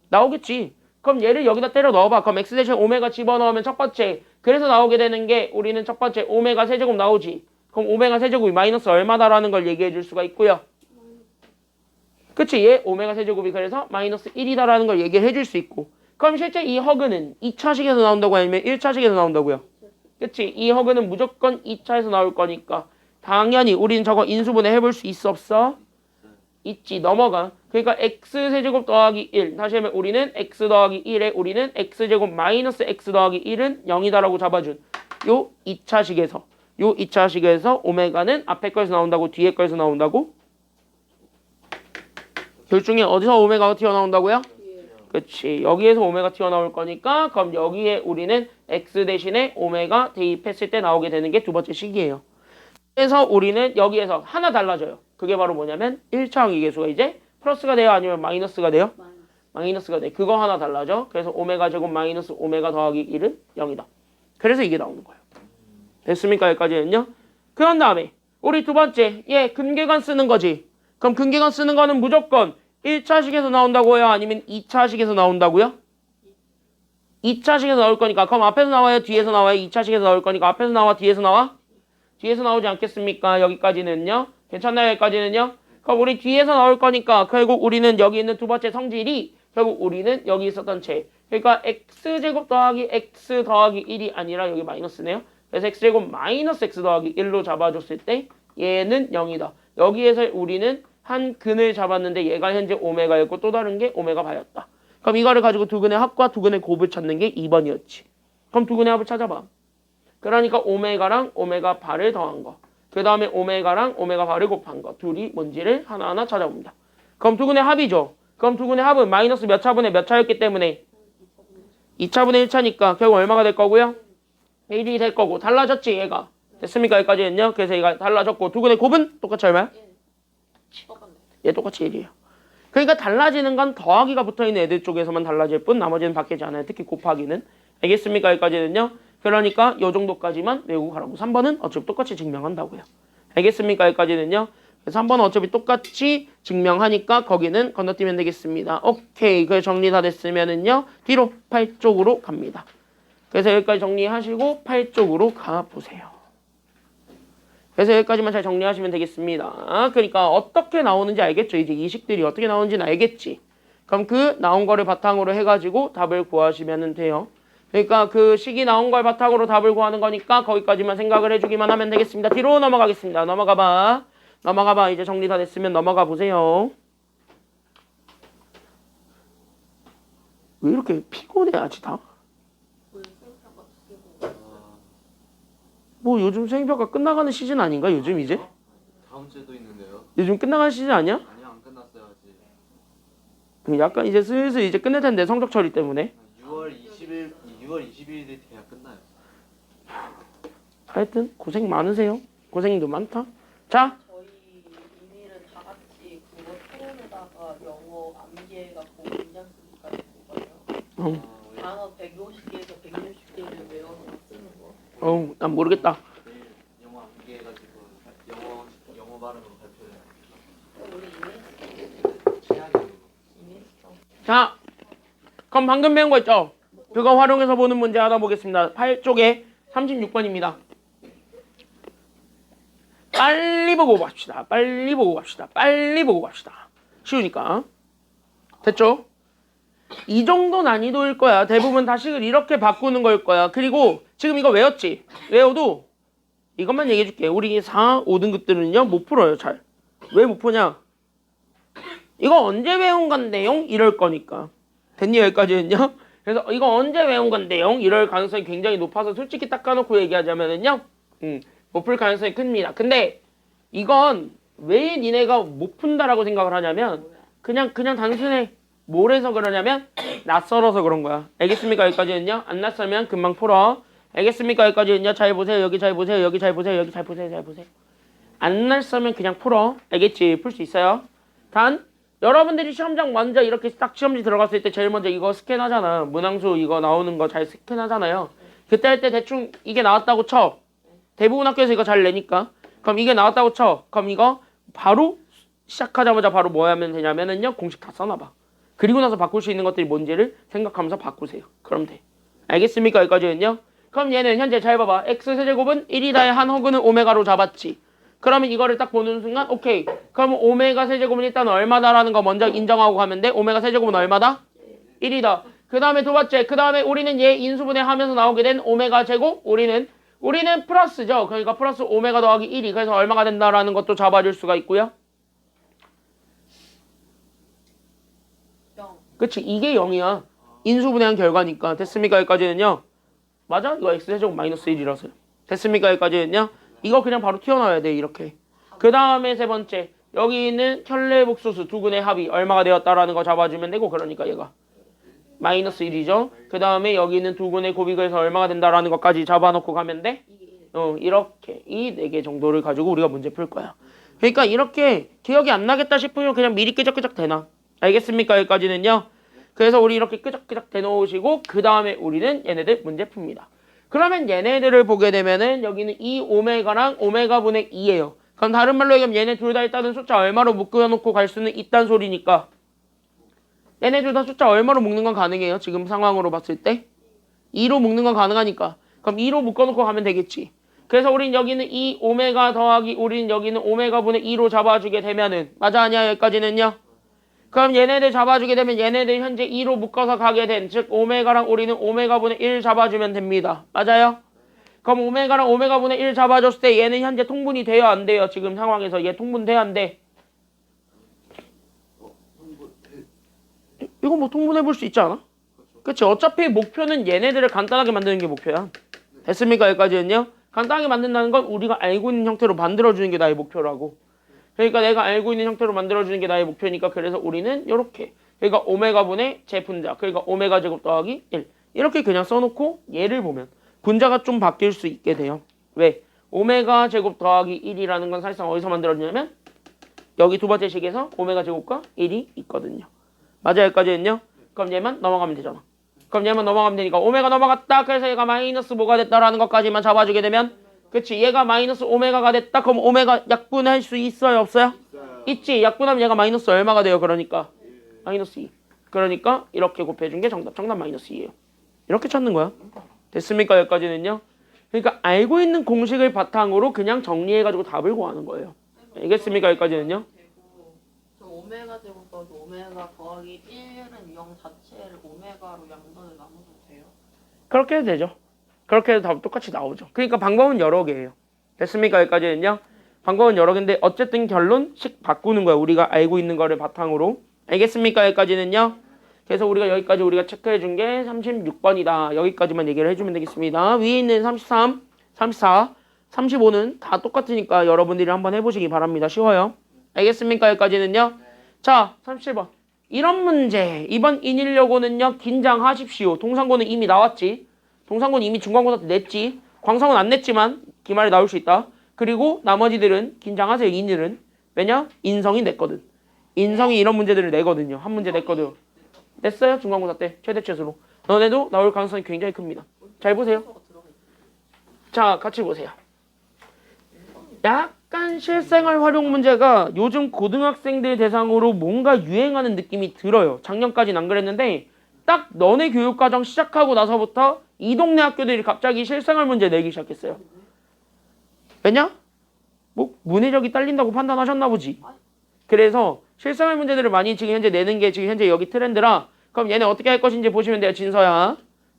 나오겠지. 그럼 얘를 여기다 때려 넣어봐. 그럼 x 대신 오메가 집어넣으면 첫 번째. 그래서 나오게 되는 게 우리는 첫 번째 오메가 세제곱 나오지. 그럼 오메가 세제곱이 마이너스 얼마다라는 걸 얘기해 줄 수가 있고요. 그치? 얘 오메가 세제곱이 그래서 마이너스 1이다라는 걸 얘기해 줄 수 있고. 그럼 실제 이 허그는 2차식에서 나온다고 아니면 1차식에서 나온다고요? 그치? 이 허그는 무조건 2차에서 나올 거니까 당연히 우리는 저거 인수분해 해볼 수 있어 없어? 있지. 넘어가. 그러니까 x세제곱 더하기 1. 다시 하면 우리는 x 더하기 1에 우리는 x제곱 마이너스 x 더하기 1은 0이다라고 잡아준 요 2차식에서 오메가는 앞에 거에서 나온다고 뒤에 거에서 나온다고? 둘 중에 어디서 오메가가 튀어나온다고요? 그치. 여기에서 오메가 튀어나올 거니까 그럼 여기에 우리는 x 대신에 오메가 대입했을 때 나오게 되는 게 두 번째 식이에요. 그래서 우리는 여기에서 하나 달라져요. 그게 바로 뭐냐면 1차 항의계수가 이제 플러스가 돼요? 아니면 마이너스가 돼요? 마이너스가 돼. 그거 하나 달라져. 그래서 오메가 제곱 마이너스 오메가 더하기 1은 0이다. 그래서 이게 나오는 거예요. 됐습니까? 여기까지는요. 그런 다음에 우리 두 번째 근계관 쓰는 거지. 그럼 근계관 쓰는 거는 무조건 1차식에서 나온다고요? 아니면 2차식에서 나온다고요? 2차식에서 나올 거니까 그럼 앞에서 나와요? 뒤에서 나와요? 2차식에서 나올 거니까 앞에서 나와? 뒤에서 나와? 뒤에서 나오지 않겠습니까? 여기까지는요. 괜찮나요? 여기까지는요. 그럼 우리 뒤에서 나올 거니까 결국 우리는 여기 있는 두 번째 성질이 결국 우리는 여기 있었던 제 그러니까 x제곱 더하기 x 더하기 1이 아니라 여기 마이너스네요. 그래서 x제곱 마이너스 x 더하기 1로 잡아줬을 때 얘는 0이다. 여기에서 우리는 한 근을 잡았는데 얘가 현재 오메가였고 또 다른 게 오메가 바였다. 그럼 이거를 가지고 두 근의 합과 두 근의 곱을 찾는 게 2번이었지. 그럼 두 근의 합을 찾아봐. 그러니까 오메가랑 오메가 바를 더한 거. 그 다음에 오메가랑 오메가 바를 곱한 거. 둘이 뭔지를 하나하나 찾아봅니다. 그럼 두 근의 합이죠. 그럼 두 근의 합은 마이너스 몇 차분의 몇 차였기 때문에 2차분의 1차니까 결국 얼마가 될 거고요? 1이 될 거고 달라졌지 얘가. 됐습니까? 여기까지는요. 그래서 얘가 달라졌고 두 근의 곱은 똑같이 얼마야? 얘 똑같이 1이에요. 그러니까 달라지는 건 더하기가 붙어있는 애들 쪽에서만 달라질 뿐 나머지는 바뀌지 않아요. 특히 곱하기는. 알겠습니까? 여기까지는요. 그러니까 요 정도까지만 외우고 가라고. 3번은 어차피 똑같이 증명한다고요. 알겠습니까? 여기까지는요. 그래서 3번은 어차피 똑같이 증명하니까 거기는 건너뛰면 되겠습니다. 오케이. 그래서 정리 다 됐으면은요. 뒤로 8쪽으로 갑니다. 그래서 여기까지 정리하시고 8쪽으로 가보세요. 그래서 여기까지만 잘 정리하시면 되겠습니다. 그러니까 어떻게 나오는지 알겠죠? 이제 이 식들이 어떻게 나오는지는 알겠지? 그럼 그 나온 거를 바탕으로 해가지고 답을 구하시면 돼요. 그러니까 그 식이 나온 걸 바탕으로 답을 구하는 거니까 거기까지만 생각을 해주기만 하면 되겠습니다. 뒤로 넘어가겠습니다. 넘어가봐. 넘어가봐. 이제 정리 다 됐으면 넘어가 보세요. 왜 이렇게 피곤해 아직 다? 뭐 요즘 생평가 끝나가는 시즌 아닌가? 요즘 이제? 다음 주에도 있는데요. 요즘 끝나가는 시즌 아니야? 아니요, 안 끝났어요 아직. 약간 이제 슬슬 이제 끝낼 텐데 성적 처리 때문에. 6월 20일에 돼야 끝나요. 하여튼 고생 많으세요. 고생도 많다. 자, 저희 이미는 다 같이 그거 토론에다가 영어 암기해갖고 문장 쓰기까지 보거든요. 단어 150개에서 160개를 외워서 쓰는 거. 난 모르겠다. 내일 영어 암기해가지고 영어 발음으로 발표해요. 우리 최악이에요. 이미 했어. 자, 그럼 방금 배운 거 있죠? 그거 활용해서 보는 문제 하나 보겠습니다. 8쪽에 36번입니다. 빨리 보고 갑시다. 빨리 보고 갑시다. 빨리 보고 갑시다. 쉬우니까. 됐죠? 이 정도 난이도일 거야. 대부분 다식을 이렇게 바꾸는 걸 거야. 그리고 지금 이거 외웠지? 외워도 이것만 얘기해 줄게. 우리 4, 5등급들은요 못 풀어요 잘. 왜 못 푸냐? 이거 언제 외운 건데요? 이럴 거니까. 됐니? 여기까지는요? 그래서 이거 언제 외운 건데요? 이럴 가능성이 굉장히 높아서 솔직히 딱 까놓고 얘기하자면은요 못 풀 가능성이 큽니다. 근데 이건 왜 니네가 못 푼다라고 생각을 하냐면 그냥 단순해. 뭘 해서 그러냐면 낯설어서 그런 거야. 알겠습니까? 여기까지는요. 안 낯설면 금방 풀어. 알겠습니까? 여기까지는요. 잘 보세요. 여기 잘 보세요. 여기 잘 보세요. 여기 잘 보세요. 잘 보세요. 안 낯설면 그냥 풀어. 알겠지? 풀 수 있어요. 단 여러분들이 시험장 먼저 이렇게 딱 시험지 들어갔을 때 제일 먼저 이거 스캔하잖아. 문항수 이거 나오는 거 잘 스캔하잖아요. 그때 할 때 대충 이게 나왔다고 쳐. 대부분 학교에서 이거 잘 내니까. 그럼 이게 나왔다고 쳐. 그럼 이거 바로 시작하자마자 바로 뭐 하면 되냐면은요. 공식 다 써놔봐. 그리고 나서 바꿀 수 있는 것들이 뭔지를 생각하면서 바꾸세요. 그럼 돼. 알겠습니까? 여기까지는요. 그럼 얘는 현재 잘 봐봐. x세제곱은 1이다의 한 허근은 오메가로 잡았지. 그러면 이거를 딱 보는 순간 오케이. 그럼 오메가 세제곱은 일단 얼마다라는 거 먼저 인정하고 가면 돼. 오메가 세제곱은 얼마다? 1이다. 그 다음에 두 번째. 그 다음에 우리는 얘 인수분해 하면서 나오게 된 오메가 제곱. 우리는 플러스죠. 그러니까 플러스 오메가 더하기 1이. 그래서 얼마가 된다라는 것도 잡아줄 수가 있고요. 그치. 이게 0이야. 인수분해한 결과니까. 됐습니까? 여기까지는요. 맞아? 이거 x제곱 마이너스 1이라서요. 됐습니까? 여기까지는요. 이거 그냥 바로 튀어나와야 돼. 이렇게. 그 다음에 세 번째. 여기 있는 혈례복소수 두 근의 합이 얼마가 되었다라는 거 잡아주면 되고 그러니까 얘가 마이너스 1이죠. 그 다음에 여기 있는 두 근의 곱이에서 얼마가 된다라는 것까지 잡아놓고 가면 돼. 이렇게 이 4개 정도를 가지고 우리가 문제 풀 거야. 그러니까 이렇게 기억이 안 나겠다 싶으면 그냥 미리 끄적끄적 대놔. 알겠습니까? 여기까지는요. 그래서 우리 이렇게 끄적끄적 대놓으시고 그 다음에 우리는 얘네들 문제 풉니다. 그러면 얘네들을 보게 되면은 여기는 이 오메가랑 오메가분의 2예요. 그럼 다른 말로 얘기하면 얘네 둘 다 일단은 숫자 얼마로 묶어놓고 갈 수는 있단 소리니까 얘네 둘 다 숫자 얼마로 묶는 건 가능해요. 지금 상황으로 봤을 때 2로 묶는 건 가능하니까 그럼 2로 묶어놓고 가면 되겠지. 그래서 우린 여기는 이 오메가 더하기 우린 여기는 오메가분의 2로 잡아주게 되면은 맞아 아니야 여기까지는요. 그럼 얘네들 잡아주게 되면 얘네들 현재 2로 묶어서 가게 된 즉 오메가랑 우리는 오메가분의 1 잡아주면 됩니다. 맞아요? 그럼 오메가랑 오메가분의 1 잡아줬을 때 얘는 현재 통분이 돼요 안 돼요? 지금 상황에서 얘 통분돼 안 돼? 이거 뭐 통분해 볼 수 있지 않아? 그치? 어차피 목표는 얘네들을 간단하게 만드는 게 목표야. 됐습니까? 여기까지는요? 간단하게 만든다는 건 우리가 알고 있는 형태로 만들어주는 게 나의 목표라고. 그러니까 내가 알고 있는 형태로 만들어주는 게 나의 목표니까 그래서 우리는 이렇게 그러니까 오메가분의 제분자 그러니까 오메가 제곱 더하기 1 이렇게 그냥 써놓고 얘를 보면 분자가 좀 바뀔 수 있게 돼요. 왜? 오메가 제곱 더하기 1이라는 건 사실상 어디서 만들어지냐면 여기 두 번째 식에서 오메가 제곱과 1이 있거든요. 맞아요? 여기까지는요? 그럼 얘만 넘어가면 되잖아. 그럼 얘만 넘어가면 되니까 오메가 넘어갔다 그래서 얘가 마이너스 뭐가 됐다라는 것까지만 잡아주게 되면 그치 얘가 마이너스 오메가가 됐다 그럼 오메가 약분할 수 있어요 없어요? 있지. 약분하면 얘가 마이너스 얼마가 돼요? 그러니까 마이너스 2 그러니까 이렇게 곱해준 게 정답 마이너스 2예요. 이렇게 찾는 거야. 됐습니까? 여기까지는요. 그러니까 알고 있는 공식을 바탕으로 그냥 정리해가지고 답을 구하는 거예요. 알겠습니까? 여기까지는요. 저 오메가 제곱 더하기 오메가 더하기 1은 0 자체를 오메가로 양변을 나눠도 돼요? 그렇게 해도 되죠. 그렇게 해도 답 똑같이 나오죠. 그러니까 방법은 여러 개예요. 됐습니까? 여기까지는요. 방법은 여러 개인데 어쨌든 결론씩 바꾸는 거야. 우리가 알고 있는 거를 바탕으로. 알겠습니까? 여기까지는요. 그래서 우리가 여기까지 우리가 체크해 준 게 36번이다. 여기까지만 얘기를 해주면 되겠습니다. 위에 있는 33, 34, 35는 다 똑같으니까 여러분들이 한번 해보시기 바랍니다. 쉬워요. 알겠습니까? 여기까지는요. 자, 37번. 이런 문제. 이번 인일여고는요. 긴장하십시오. 동상고는 이미 나왔지. 동상고는 이미 중간고사 때 냈지. 광성은 안 냈지만 기말에 나올 수 있다. 그리고 나머지들은 긴장하세요. 인일은. 왜냐? 인성이 냈거든. 인성이 이런 문제들을 내거든요. 한 문제 냈거든. 냈어요? 중간고사 때 최대 최소로. 너네도 나올 가능성이 굉장히 큽니다. 잘 보세요. 자, 같이 보세요. 약간 실생활 활용 문제가 요즘 고등학생들 대상으로 뭔가 유행하는 느낌이 들어요. 작년까지는 안 그랬는데 딱 너네 교육과정 시작하고 나서부터 이 동네 학교들이 갑자기 실생활 문제 내기 시작했어요. 왜냐? 뭐 문해력이 딸린다고 판단하셨나 보지. 그래서 실생활 문제들을 많이 지금 현재 내는 게 지금 현재 여기 트렌드라. 그럼 얘네 어떻게 할 것인지 보시면 돼요. 진서야.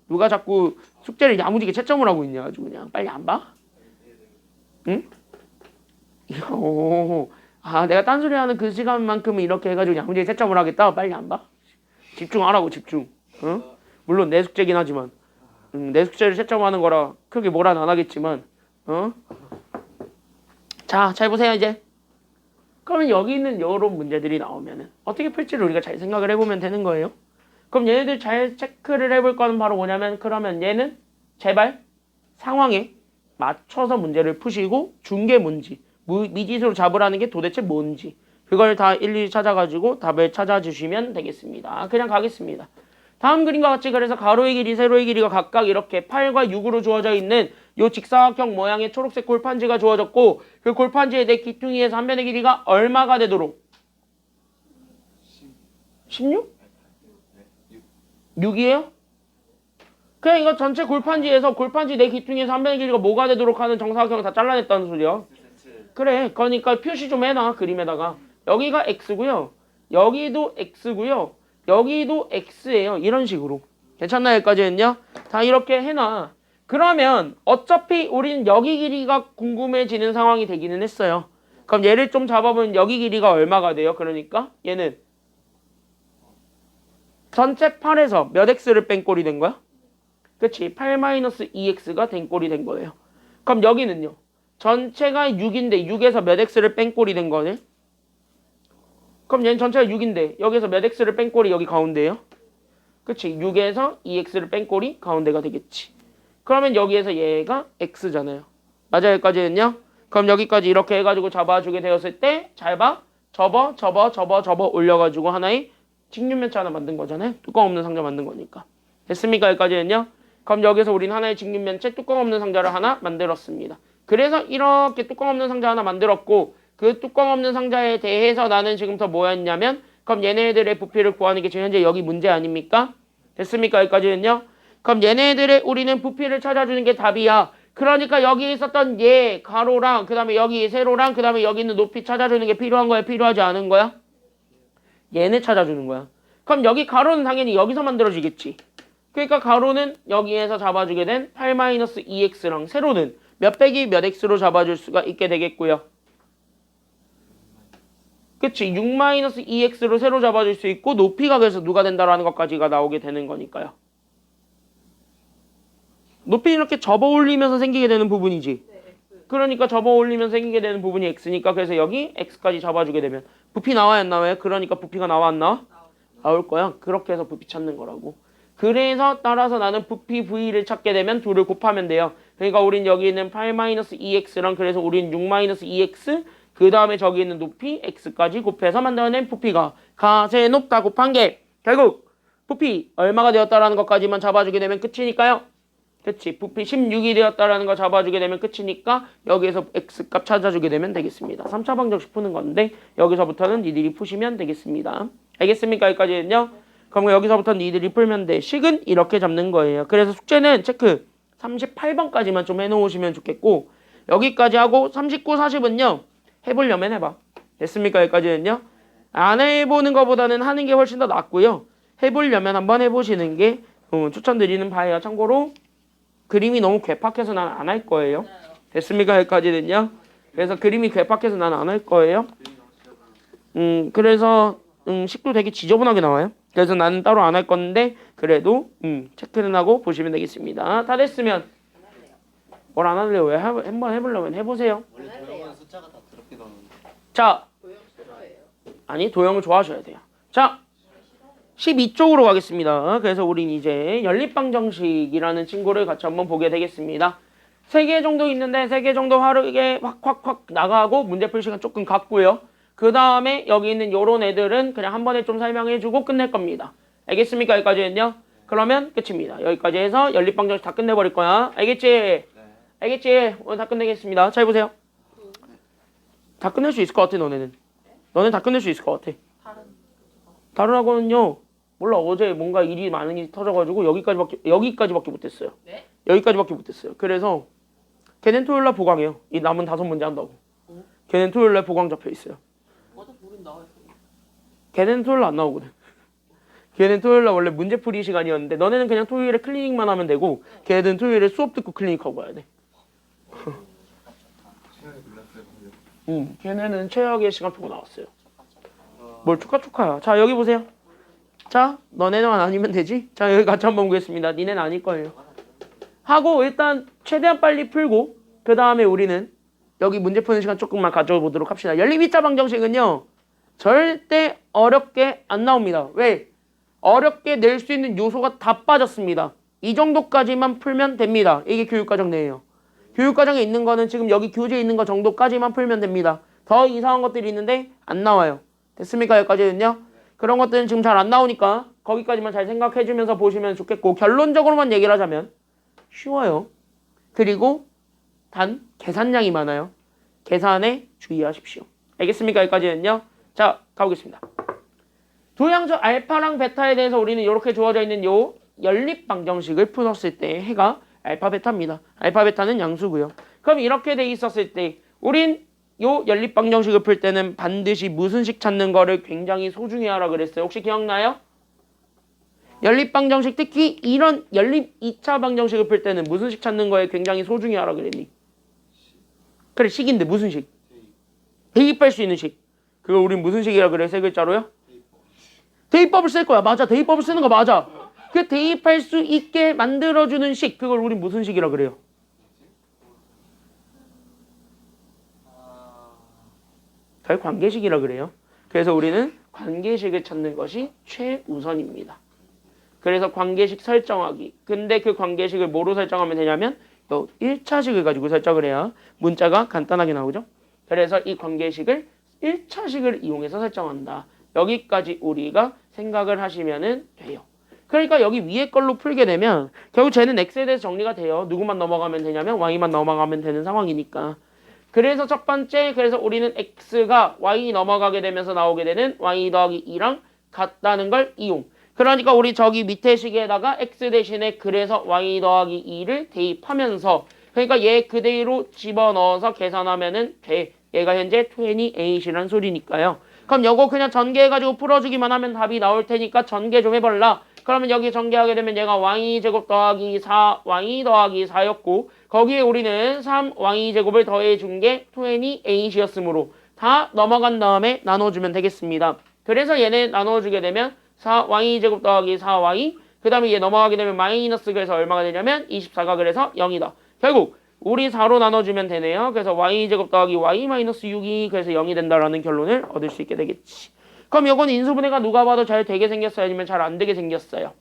누가 자꾸 숙제를 야무지게 채점을 하고 있냐. 아주 그냥 빨리 안 봐? 응? 아 내가 딴소리 하는 그 시간만큼은 이렇게 해가지고 야무지게 채점을 하겠다. 빨리 안 봐? 집중하라고 집중. 응? 물론 내 숙제긴 하지만 내 숙제를 채점하는 거라 크게 뭐란 안 하겠지만 자, 잘 보세요 이제. 그러면 여기 있는 이런 문제들이 나오면은 어떻게 풀지를 우리가 잘 생각을 해보면 되는 거예요. 그럼 얘네들 잘 체크를 해볼 거는 바로 뭐냐면 그러면 얘는 제발 상황에 맞춰서 문제를 푸시고 중계 뭔지 미지수로 잡으라는 게 도대체 뭔지 그걸 다 일일이 찾아가지고 답을 찾아주시면 되겠습니다. 그냥 가겠습니다. 다음 그림과 같이 그래서 가로의 길이 세로의 길이가 각각 이렇게 8과 6으로 주어져 있는 요 직사각형 모양의 초록색 골판지가 주어졌고 그 골판지에 내 기퉁이에서 한 변의 길이가 얼마가 되도록 16? 6이에요? 그냥 이거 전체 골판지에서 골판지 내 기퉁이에서 한 변의 길이가 뭐가 되도록 하는 정사각형을 다 잘라냈다는 소리야. 그래 그러니까 표시 좀 해놔 그림에다가. 여기가 x고요 여기도 x고요 여기도 x예요. 이런 식으로. 괜찮나요? 여기까지는요? 다 이렇게 해놔. 그러면 어차피 우리는 여기 길이가 궁금해지는 상황이 되기는 했어요. 그럼 얘를 좀 잡아보면 여기 길이가 얼마가 돼요? 그러니까 얘는 전체 8에서 몇 x를 뺀 꼴이 된 거야? 그치? 8-2x가 된 꼴이 된 거예요. 그럼 여기는요. 전체가 6인데 6에서 몇 x를 뺀 꼴이 된 거네. 그럼 얘는 전체가 6인데 여기서 몇 x를 뺀 꼴이 여기 가운데예요. 그치? 6에서 2x를 뺀 꼴이 가운데가 되겠지. 그러면 여기에서 얘가 x잖아요. 맞아요? 여기까지는요? 그럼 여기까지 이렇게 해가지고 잡아주게 되었을 때 잘 봐. 접어 올려가지고 하나의 직육면체 하나 만든 거잖아요. 뚜껑 없는 상자 만든 거니까. 됐습니까? 여기까지는요? 그럼 여기서 우린 하나의 직육면체 뚜껑 없는 상자를 하나 만들었습니다. 그래서 이렇게 뚜껑 없는 상자 하나 만들었고 그 뚜껑 없는 상자에 대해서 나는 지금부터 뭐였냐면 그럼 얘네들의 부피를 구하는 게 지금 현재 여기 문제 아닙니까? 됐습니까? 여기까지는요? 그럼 얘네들의 우리는 부피를 찾아주는 게 답이야. 그러니까 여기 있었던 얘 가로랑 그 다음에 여기 세로랑 그 다음에 여기 있는 높이 찾아주는 게 필요한 거야? 필요하지 않은 거야? 얘네 찾아주는 거야. 그럼 여기 가로는 당연히 여기서 만들어지겠지. 그러니까 가로는 여기에서 잡아주게 된 8-2x랑 세로는 몇 빼기 몇 x로 잡아줄 수가 있게 되겠고요. 그치? 6-2x로 세로 잡아줄 수 있고 높이가 그래서 누가 된다라는 것까지가 나오게 되는 거니까요. 높이 이렇게 접어 올리면서 생기게 되는 부분이지. 그러니까 접어 올리면서 생기게 되는 부분이 x니까 그래서 여기 x까지 잡아주게 되면 부피 나와요 안 나와요? 그러니까 부피가 나와 안 나와? 나올 거야. 그렇게 해서 부피 찾는 거라고. 그래서 따라서 나는 부피 v를 찾게 되면 둘을 곱하면 돼요. 그러니까 우린 여기 있는 8-2x랑 그래서 우린 6-2x 그 다음에 저기 있는 높이 x까지 곱해서 만들어낸 부피가 가세 높다 곱한 게 결국 부피 얼마가 되었다라는 것까지만 잡아주게 되면 끝이니까요. 그치? 부피 16이 되었다라는 거 잡아주게 되면 끝이니까 여기에서 x값 찾아주게 되면 되겠습니다. 3차 방정식 푸는 건데 여기서부터는 니들이 푸시면 되겠습니다. 알겠습니까? 여기까지는요. 그럼 여기서부터 니들이 풀면 돼. 식은 이렇게 잡는 거예요. 그래서 숙제는 체크 38번까지만 좀 해놓으시면 좋겠고 여기까지 하고 39, 40은요. 해보려면 해봐. 됐습니까? 여기까지는요. 안 해보는 것보다는 하는 게 훨씬 더 낫고요. 해보려면 한번 해보시는 게 추천드리는 바예요. 참고로 그림이 너무 괴팍해서 난 안 할 거예요. 됐습니까? 여기까지는요. 그래서 그림이 괴팍해서 난 안 할 거예요. 그래서 식도 되게 지저분하게 나와요. 그래서 나는 따로 안 할 건데 그래도 체크는 하고 보시면 되겠습니다. 다 됐으면 뭘 안 할래요? 왜 한번 해보려면 해보세요. 원래 도형은 숫자가 다 더럽게 나오는데. 자, 도형 싫어해요. 아니 도형을 좋아하셔야 돼요. 자, 12쪽으로 가겠습니다. 그래서 우린 이제 연립방정식이라는 친구를 같이 한번 보게 되겠습니다. 3개 정도 있는데 3개 정도 화르게 확 나가고 문제풀 시간 조금 갖고요. 그 다음에 여기 있는 요런 애들은 그냥 한 번에 좀 설명해주고 끝낼 겁니다. 알겠습니까? 여기까지는요. 그러면 끝입니다. 여기까지 해서 연립방정식 다 끝내버릴 거야. 알겠지? 네. 알겠지? 오늘 다 끝내겠습니다. 잘 보세요. 다 끝낼 수 있을 것 같아 너네는. 너네 다 끝낼 수 있을 것 같아. 다른 학원은요. 몰라 어제 뭔가 일이 많은 일이 터져가지고 여기까지밖에 못했어요. 네? 여기까지밖에 못했어요. 그래서 걔는 토요일날 보강해요. 이 남은 5문제 한다고. 걔는 토요일날 보강 잡혀 있어요. 어제 모른 나와있어. 걔는 토요일날 안 나오거든. 걔는 토요일날 원래 문제풀이 시간이었는데 너네는 그냥 토요일에 클리닉만 하면 되고 걔는 토요일에 수업 듣고 클리닉하고 와야 돼. 걔네는 최악의 시간표가 나왔어요. 뭘 축하야. 자 여기 보세요. 자 너네만 아니면 되지. 자 여기 같이 한번 보겠습니다. 니네는 아닐 거예요. 하고 일단 최대한 빨리 풀고 그 다음에 우리는 여기 문제 푸는 시간 조금만 가져보도록 합시다. 연립 2차 방정식은요. 절대 어렵게 안 나옵니다. 왜? 어렵게 낼 수 있는 요소가 다 빠졌습니다. 이 정도까지만 풀면 됩니다. 이게 교육과정 내에요. 교육과정에 있는 거는 지금 여기 교재에 있는 거 정도까지만 풀면 됩니다. 더 이상한 것들이 있는데 안 나와요. 됐습니까? 여기까지는요. 그런 것들은 지금 잘 안 나오니까 거기까지만 잘 생각해주면서 보시면 좋겠고 결론적으로만 얘기를 하자면 쉬워요. 그리고 단 계산량이 많아요. 계산에 주의하십시오. 알겠습니까? 여기까지는요. 자 가보겠습니다. 도형적 알파랑 베타에 대해서 우리는 이렇게 주어져 있는 요 연립 방정식을 풀었을 때 해가 알파 베타입니다. 알파 베타는 양수고요. 그럼 이렇게 돼 있었을 때 우린 요 연립 방정식을 풀 때는 반드시 무슨 식 찾는 거를 굉장히 소중히 하라 그랬어요. 혹시 기억나요? 연립 방정식 특히 이런 연립 2차 방정식을 풀 때는 무슨 식 찾는 거에 굉장히 소중히 하라 그랬니? 그래 식인데 무슨 식? 대입할 수 있는 식. 그걸 우린 무슨 식이라 그래? 세 글자로요? 대입법을 쓸 거야. 맞아. 대입법을 쓰는 거 맞아. 그 대입할 수 있게 만들어주는 식, 그걸 우리 무슨 식이라 그래요? 그걸 관계식이라 그래요. 그래서 우리는 관계식을 찾는 것이 최우선입니다. 그래서 관계식 설정하기. 근데 그 관계식을 뭐로 설정하면 되냐면 요 1차식을 가지고 설정을 해야 문자가 간단하게 나오죠. 그래서 이 관계식을 1차식을 이용해서 설정한다. 여기까지 우리가 생각을 하시면 돼요. 그러니까 여기 위에 걸로 풀게 되면 결국 쟤는 x에 대해서 정리가 돼요. 누구만 넘어가면 되냐면 y만 넘어가면 되는 상황이니까. 그래서 첫 번째, 그래서 우리는 x가 y 넘어가게 되면서 나오게 되는 y 더하기 2랑 같다는 걸 이용. 그러니까 우리 저기 밑에 식에다가 x 대신에 그래서 y 더하기 2를 대입하면서, 그러니까 얘 그대로 집어넣어서 계산하면은 돼. 얘가 현재 28이란 소리니까요. 그럼 요거 그냥 전개해가지고 풀어주기만 하면 답이 나올 테니까 전개 좀 해볼라. 그러면 여기 전개하게 되면 얘가 y제곱 더하기 4y 더하기 4였고 거기에 우리는 3y제곱을 더해준 게 28이었으므로 다 넘어간 다음에 나눠주면 되겠습니다. 그래서 얘네 나눠주게 되면 4y제곱 더하기 4y, 그 다음에 얘 넘어가게 되면 마이너스, 그래서 얼마가 되냐면 24가 그래서 0이다. 결국 우리 4로 나눠주면 되네요. 그래서 y제곱 더하기 y 마이너스 6이 그래서 0이 된다라는 결론을 얻을 수 있게 되겠지. 그럼 이건 인수분해가 누가 봐도 잘 되게 생겼어요? 아니면 잘 안 되게 생겼어요?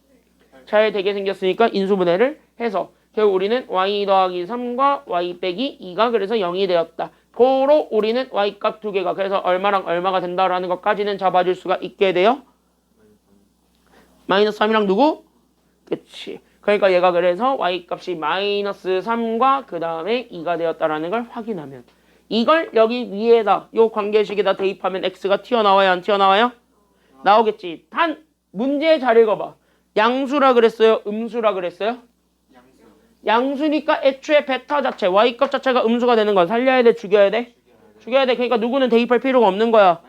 잘 되게 생겼으니까 인수분해를 해서 결국 우리는 y 더하기 3과 y 빼기 2가 그래서 0이 되었다. 고로 우리는 y값 두 개가 그래서 얼마랑 얼마가 된다라는 것까지는 잡아줄 수가 있게 돼요. 마이너스 3이랑 누구? 그치. 그러니까 얘가 그래서 y값이 마이너스 3과 그 다음에 2가 되었다라는 걸 확인하면 이걸 여기 위에다 요 관계식에다 대입하면 x가 튀어나와요? 안 튀어나와요? 나오겠지. 단 문제 잘 읽어봐. 양수라 그랬어요? 음수라 그랬어요? 양수니까 애초에 베타 자체 y값 자체가 음수가 되는 건 살려야 돼? 죽여야 돼? 죽여야 돼. 그러니까 누구는 대입할 필요가 없는 거야.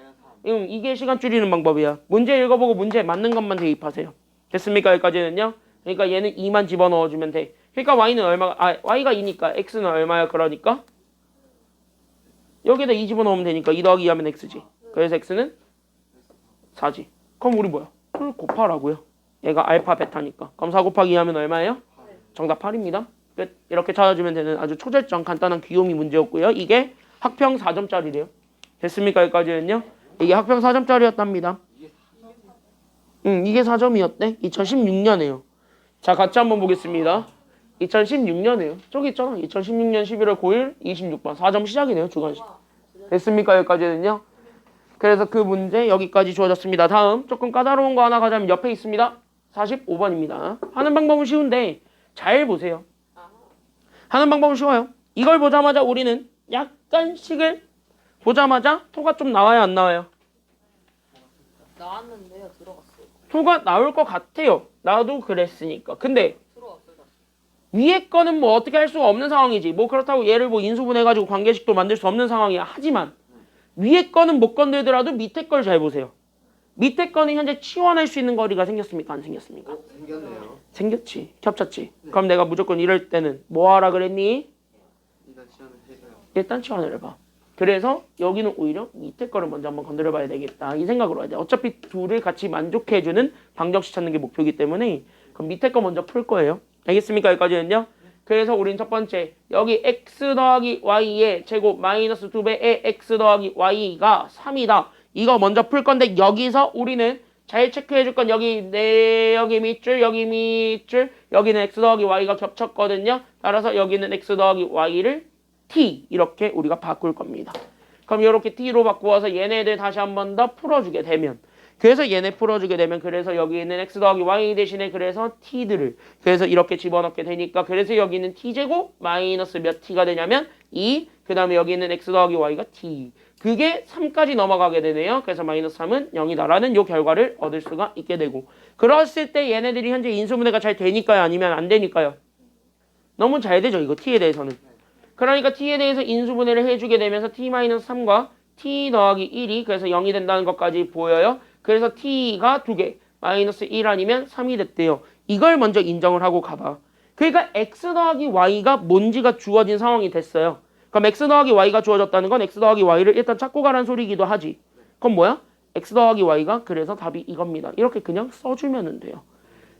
이게 시간 줄이는 방법이야. 문제 읽어보고 문제 맞는 것만 대입하세요. 됐습니까? 여기까지는요. 그러니까 얘는 2만 집어넣어주면 돼. 그러니까 y는 얼마가, y가 2니까 x는 얼마야? 그러니까 여기다 2 집어넣으면 되니까 2 더하기 2 하면 x지. 그래서 x는 4지. 그럼 우리 뭐야? 8 곱하라고요. 얘가 알파 베타니까. 그럼 4 곱하기 2 하면 얼마예요? 정답 8입니다. 끝. 이렇게 찾아주면 되는 아주 초절정 간단한 귀요미 문제였고요. 이게 학평 4점짜리래요. 됐습니까? 여기까지는요. 이게 학평 4점짜리였답니다. 이게 4점이었대. 2016년에요. 자, 같이 한번 보겠습니다. 2016년에요. 저기 있잖아. 2016년 11월 9일 26번 4점 시작이네요. 주관식. 됐습니까? 여기까지는요. 그래서 그 문제 여기까지 주어졌습니다. 다음 조금 까다로운 거 하나 가자면 옆에 있습니다. 45번입니다. 하는 방법은 쉬운데 잘 보세요. 하는 방법은 쉬워요. 이걸 보자마자 우리는 약간씩을 보자마자 토가 좀 나와요? 안 나와요? 나왔는데요. 들어갔어요. 토가 나올 것 같아요. 나도 그랬으니까. 근데 들어갔어요. 다시. 위에 거는 뭐 어떻게 할 수가 없는 상황이지. 뭐 그렇다고 얘를 뭐 인수분해가지고 관계식도 만들 수 없는 상황이야. 하지만 위에 거는 못 건들더라도 밑에 걸 잘 보세요. 밑에 거는 현재 치환할 수 있는 거리가 생겼습니까? 안 생겼습니까? 생겼네요. 생겼지. 겹쳤지. 그럼 내가 무조건 이럴 때는 뭐 하라 그랬니? 일단 시연을 해서요. 일단 치환을 해봐. 그래서 여기는 오히려 밑에 거를 먼저 한번 건드려 봐야 되겠다. 이 생각으로 해야 돼. 어차피 둘을 같이 만족해주는 방정식 찾는 게 목표이기 때문에 그럼 밑에 거 먼저 풀 거예요. 알겠습니까? 여기까지는요. 그래서 우린 첫 번째 여기 x 더하기 y의 제곱 마이너스 2배의 x 더하기 y가 3이다. 이거 먼저 풀 건데 여기서 우리는 잘 체크해 줄 건 여기 여기 밑줄 여기 밑줄 여기는 x 더하기 y가 겹쳤거든요. 따라서 여기는 x 더하기 y를 t 이렇게 우리가 바꿀 겁니다. 그럼 이렇게 t로 바꾸어서 얘네들 다시 한 번 더 풀어주게 되면 그래서 얘네 풀어주게 되면 그래서 여기 있는 x 더하기 y 대신에 그래서 t들을 그래서 이렇게 집어넣게 되니까 그래서 여기는 t제곱 마이너스 몇 t가 되냐면 2 그 다음에 여기 있는 x 더하기 y가 t 그게 3까지 넘어가게 되네요. 그래서 마이너스 3은 0이다라는 요 결과를 얻을 수가 있게 되고 그랬을 때 얘네들이 현재 인수분해가 잘 되니까요? 아니면 안 되니까요? 너무 잘 되죠. 이거 t에 대해서는. 그러니까 t에 대해서 인수분해를 해주게 되면서 t-3과 t 더하기 1이 그래서 0이 된다는 것까지 보여요. 그래서 t가 2개, 마이너스 1 아니면 3이 됐대요. 이걸 먼저 인정을 하고 가봐. 그러니까 x 더하기 y가 뭔지가 주어진 상황이 됐어요. 그럼 x 더하기 y가 주어졌다는 건 x 더하기 y를 일단 찾고 가라는 소리이기도 하지. 그럼 뭐야? x 더하기 y가 그래서 답이 이겁니다. 이렇게 그냥 써주면 돼요.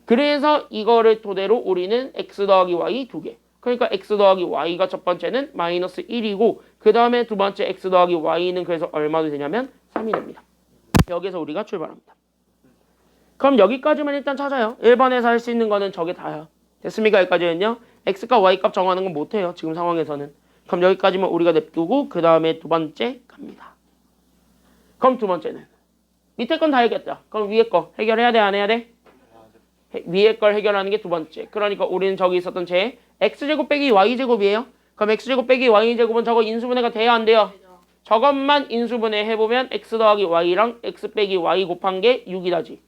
그래서 이거를 토대로 우리는 x 더하기 y 두 개. 그러니까 x 더하기 y가 첫 번째는 마이너스 1이고 그 다음에 두 번째 x 더하기 y는 그래서 얼마도 되냐면 3이 됩니다. 여기서 우리가 출발합니다. 그럼 여기까지만 일단 찾아요. 1번에서 할 수 있는 거는 저게 다야. 됐습니까? 여기까지는요. x값 y값 정하는 건 못해요. 지금 상황에서는. 그럼 여기까지만 우리가 냅두고 그 다음에 두 번째 갑니다. 그럼 두 번째는 밑에 건 다 해결했다. 그럼 위에 거 해결해야 돼? 안 해야 돼? 위에 걸 해결하는 게 두 번째. 그러니까 우리는 저기 있었던 제 x제곱 빼기 y제곱이에요. 그럼 x제곱 빼기 y제곱은 저거 인수분해가 돼야 안 돼요? 저것만 인수분해 해보면 x 더하기 y랑 x 빼기 y 곱한 게 6이다지.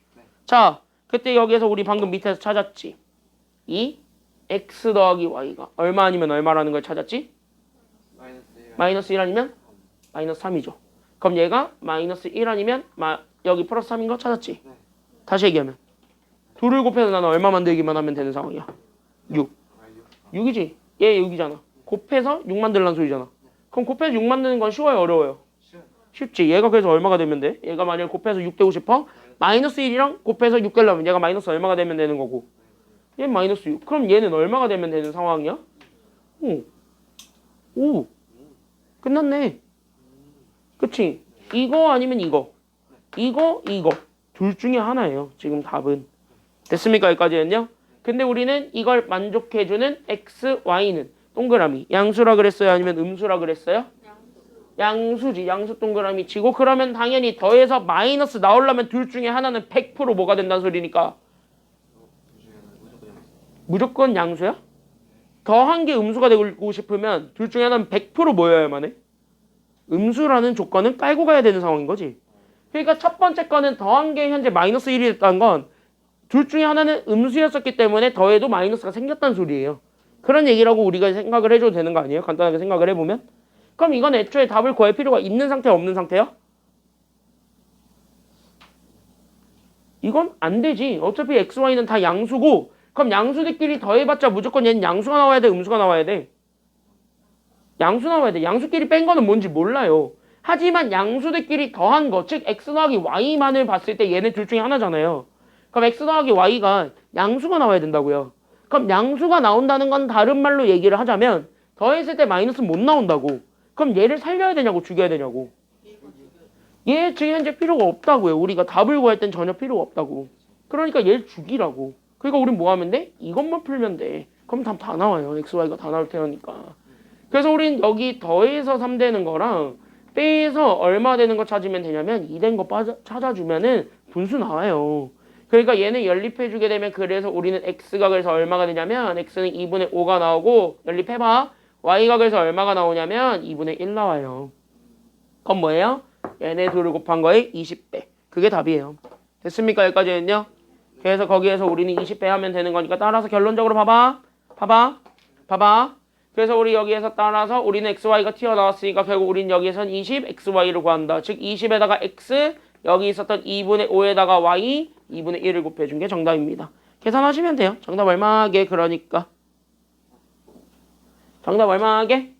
자, 그때 여기에서 우리 방금 밑에서 찾았지. 이 x 더하기 y가 얼마 아니면 얼마라는 걸 찾았지? 마이너스 1 아니면 마이너스 3이죠. 그럼 얘가 마이너스 1 아니면 여기 플러스 3인 거 찾았지? 다시 얘기하면 둘을 곱해서 나는 얼마 만들기만 하면 되는 상황이야. 6. 6이지? 얘 6이잖아. 곱해서 6 만들라는 소리잖아. 그럼 곱해서 6 만드는 건 쉬워요? 어려워요? 쉽지. 얘가 그래서 얼마가 되면 돼? 얘가 만약에 곱해서 6 되고 싶어? 마이너스 1이랑 곱해서 6 되려면 얘가 마이너스 얼마가 되면 되는 거고 얘는 마이너스 6. 그럼 얘는 얼마가 되면 되는 상황이야? 오. 끝났네. 그치? 이거 아니면 이거. 이거. 둘 중에 하나예요. 지금 답은. 됐습니까? 여기까지는요? 근데 우리는 이걸 만족해주는 x, y는 동그라미 양수라 그랬어요? 아니면 음수라 그랬어요? 양수지. 양수 동그라미 치고 그러면 당연히 더해서 마이너스 나오려면 둘 중에 하나는 100% 뭐가 된다는 소리니까 무조건 양수야? 더한 게 음수가 되고 싶으면 둘 중에 하나는 100% 뭐여야만 해? 음수라는 조건은 깔고 가야 되는 상황인 거지. 그러니까 첫 번째 거는 더한 게 현재 마이너스 1이 됐다는 건 둘 중에 하나는 음수였었기 때문에 더해도 마이너스가 생겼다는 소리예요. 그런 얘기라고 우리가 생각을 해줘도 되는 거 아니에요? 간단하게 생각을 해보면. 그럼 이건 애초에 답을 구할 필요가 있는 상태야 없는 상태야? 이건 안 되지. 어차피 x, y는 다 양수고 그럼 양수들끼리 더해봤자 무조건 얘는 양수가 나와야 돼? 음수가 나와야 돼? 양수 나와야 돼. 양수끼리 뺀 거는 뭔지 몰라요. 하지만 양수들끼리 더한 거, 즉 x 더하기 y만을 봤을 때 얘네 둘 중에 하나잖아요. 그럼 x 더하기 y가 양수가 나와야 된다고요. 그럼 양수가 나온다는 건 다른 말로 얘기를 하자면 더했을 때 마이너스는 못 나온다고. 그럼 얘를 살려야 되냐고 죽여야 되냐고. 얘 지금 현재 필요가 없다고요. 우리가 답을 구할 땐 전혀 필요가 없다고. 그러니까 얘를 죽이라고. 그러니까 우린 뭐 하면 돼? 이것만 풀면 돼. 그럼 답 다 나와요. x, y가 다 나올 테니까. 그래서 우린 여기 더해서 3 되는 거랑 빼서 얼마 되는 거 찾으면 되냐면 2 된 거 찾아주면은 분수 나와요. 그러니까 얘는 연립해주게 되면 그래서 우리는 x가 그래서 얼마가 되냐면 x는 2분의 5가 나오고 연립해봐. y가 그래서 얼마가 나오냐면 2분의 1 나와요. 그럼 뭐예요? 얘네 둘을 곱한 거의 20배. 그게 답이에요. 됐습니까? 여기까지는요? 그래서 거기에서 우리는 20배 하면 되는 거니까 따라서 결론적으로 봐봐. 그래서 우리 여기에서 따라서 우리는 xy가 튀어나왔으니까 결국 우리는 여기에선 20 xy를 구한다. 즉 20에다가 x 여기 있었던 2분의 5에다가 y 2분의 1을 곱해준 게 정답입니다. 계산하시면 돼요. 정답 얼마게 그러니까. 정답 얼마게?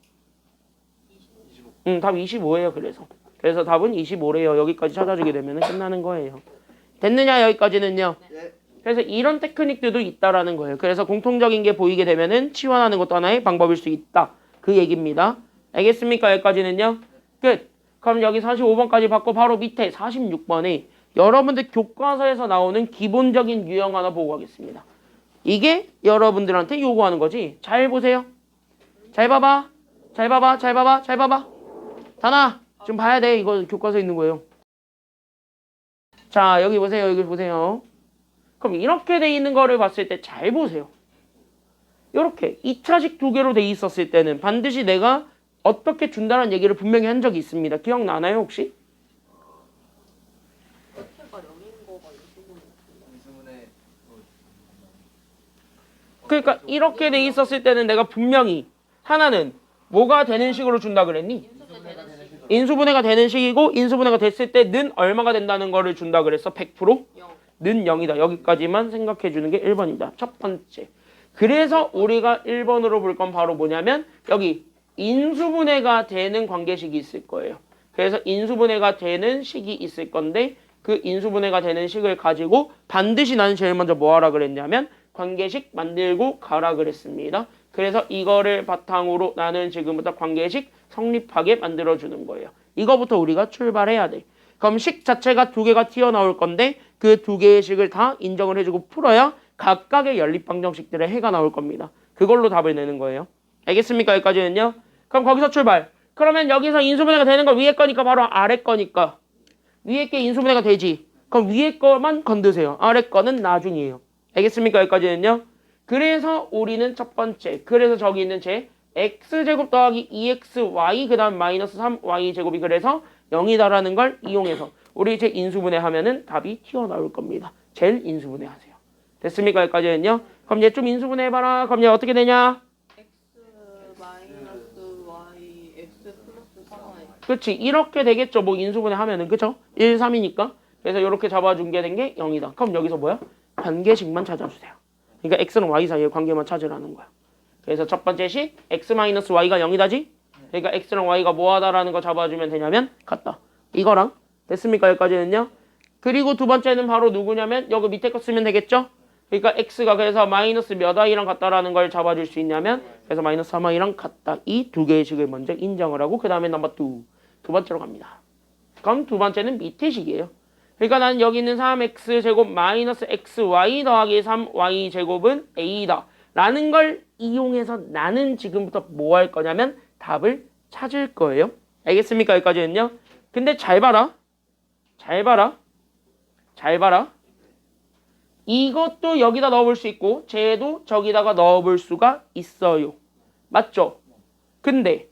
답 25예요. 그래서 답은 25래요. 여기까지 찾아주게 되면 끝나는 거예요. 됐느냐 여기까지는요? 네. 그래서 이런 테크닉들도 있다라는 거예요. 그래서 공통적인 게 보이게 되면은 치환하는 것도 하나의 방법일 수 있다. 그 얘기입니다. 알겠습니까? 여기까지는요? 끝. 그럼 여기 45번까지 받고 바로 밑에 46번에 여러분들 교과서에서 나오는 기본적인 유형 하나 보고 가겠습니다. 이게 여러분들한테 요구하는 거지. 잘 보세요. 잘 봐봐. 다나 좀 봐야 돼. 이거 교과서에 있는 거예요. 자 여기 보세요. 그럼 이렇게 돼 있는 거를 봤을 때 잘 보세요. 이렇게 2차식 두 개로 돼 있었을 때는 반드시 내가 어떻게 준다는 얘기를 분명히 한 적이 있습니다. 기억나나요 혹시? 끝에가 0인 거가 인수분해. 그러니까 이렇게 돼 있었을 때는 내가 분명히 하나는 뭐가 되는 식으로 준다 그랬니? 인수분해가 되는 식이고 인수분해가 됐을 때는 얼마가 된다는 거를 준다 그랬어? 100%? 0. 는 0이다. 여기까지만 생각해 주는 게 1번이다. 첫 번째. 그래서 우리가 1번으로 볼 건 바로 뭐냐면 여기 인수분해가 되는 관계식이 있을 거예요. 그래서 인수분해가 되는 식이 있을 건데 그 인수분해가 되는 식을 가지고 반드시 나는 제일 먼저 뭐 하라 그랬냐면 관계식 만들고 가라 그랬습니다. 그래서 이거를 바탕으로 나는 지금부터 관계식 성립하게 만들어주는 거예요. 이거부터 우리가 출발해야 돼. 그럼 식 자체가 두 개가 튀어나올 건데 그 두 개의 식을 다 인정을 해주고 풀어야 각각의 연립방정식들의 해가 나올 겁니다. 그걸로 답을 내는 거예요. 알겠습니까? 여기까지는요. 그럼 거기서 출발. 그러면 여기서 인수분해가 되는 거 위에 거니까 바로 아래 거니까 위에 게 인수분해가 되지. 그럼 위에 거만 건드세요. 아래 거는 나중이에요. 알겠습니까? 여기까지는요. 그래서 우리는 첫 번째, 그래서 저기 있는 제 x제곱 더하기 2xy 그 다음 마이너스 3y제곱이 그래서 0이다라는 걸 이용해서 우리 이제 인수분해 하면은 답이 튀어나올 겁니다. 제일 인수분해 하세요. 됐습니까? 여기까지는요. 그럼 얘 좀 인수분해 해봐라. 그럼 얘 어떻게 되냐? x 마이너스 y x 플러스 4y. 그렇지. 이렇게 되겠죠. 뭐 인수분해 하면은. 그쵸? 1, 3이니까. 그래서 이렇게 잡아준 게 된 게 0이다. 그럼 여기서 뭐야? 관계식만 찾아주세요. 그러니까 x는 y 사이의 관계만 찾으라는 거야. 그래서 첫 번째 식 x-y가 0이다지? 그러니까 x랑 y가 뭐하다라는 거 잡아주면 되냐면 같다. 이거랑 됐습니까? 여기까지는요. 그리고 두 번째는 바로 누구냐면 여기 밑에 거 쓰면 되겠죠? 그러니까 x가 그래서 마이너스 몇 i랑 같다라는 걸 잡아줄 수 있냐면 그래서 마이너스 3i랑 같다. 이 두 개의 식을 먼저 인정을 하고 그 다음에 넘버 2. 두 번째로 갑니다. 그럼 두 번째는 밑에 식이에요. 그러니까 나는 여기 있는 3x제곱 마이너스 xy 더하기 3y제곱은 a다. 라는 걸 이용해서 나는 지금부터 뭐 할 거냐면 답을 찾을 거예요. 알겠습니까? 여기까지는요. 근데 잘 봐라. 잘 봐라. 잘 봐라. 이것도 여기다 넣어볼 수 있고 쟤도 저기다가 넣어볼 수가 있어요. 맞죠? 근데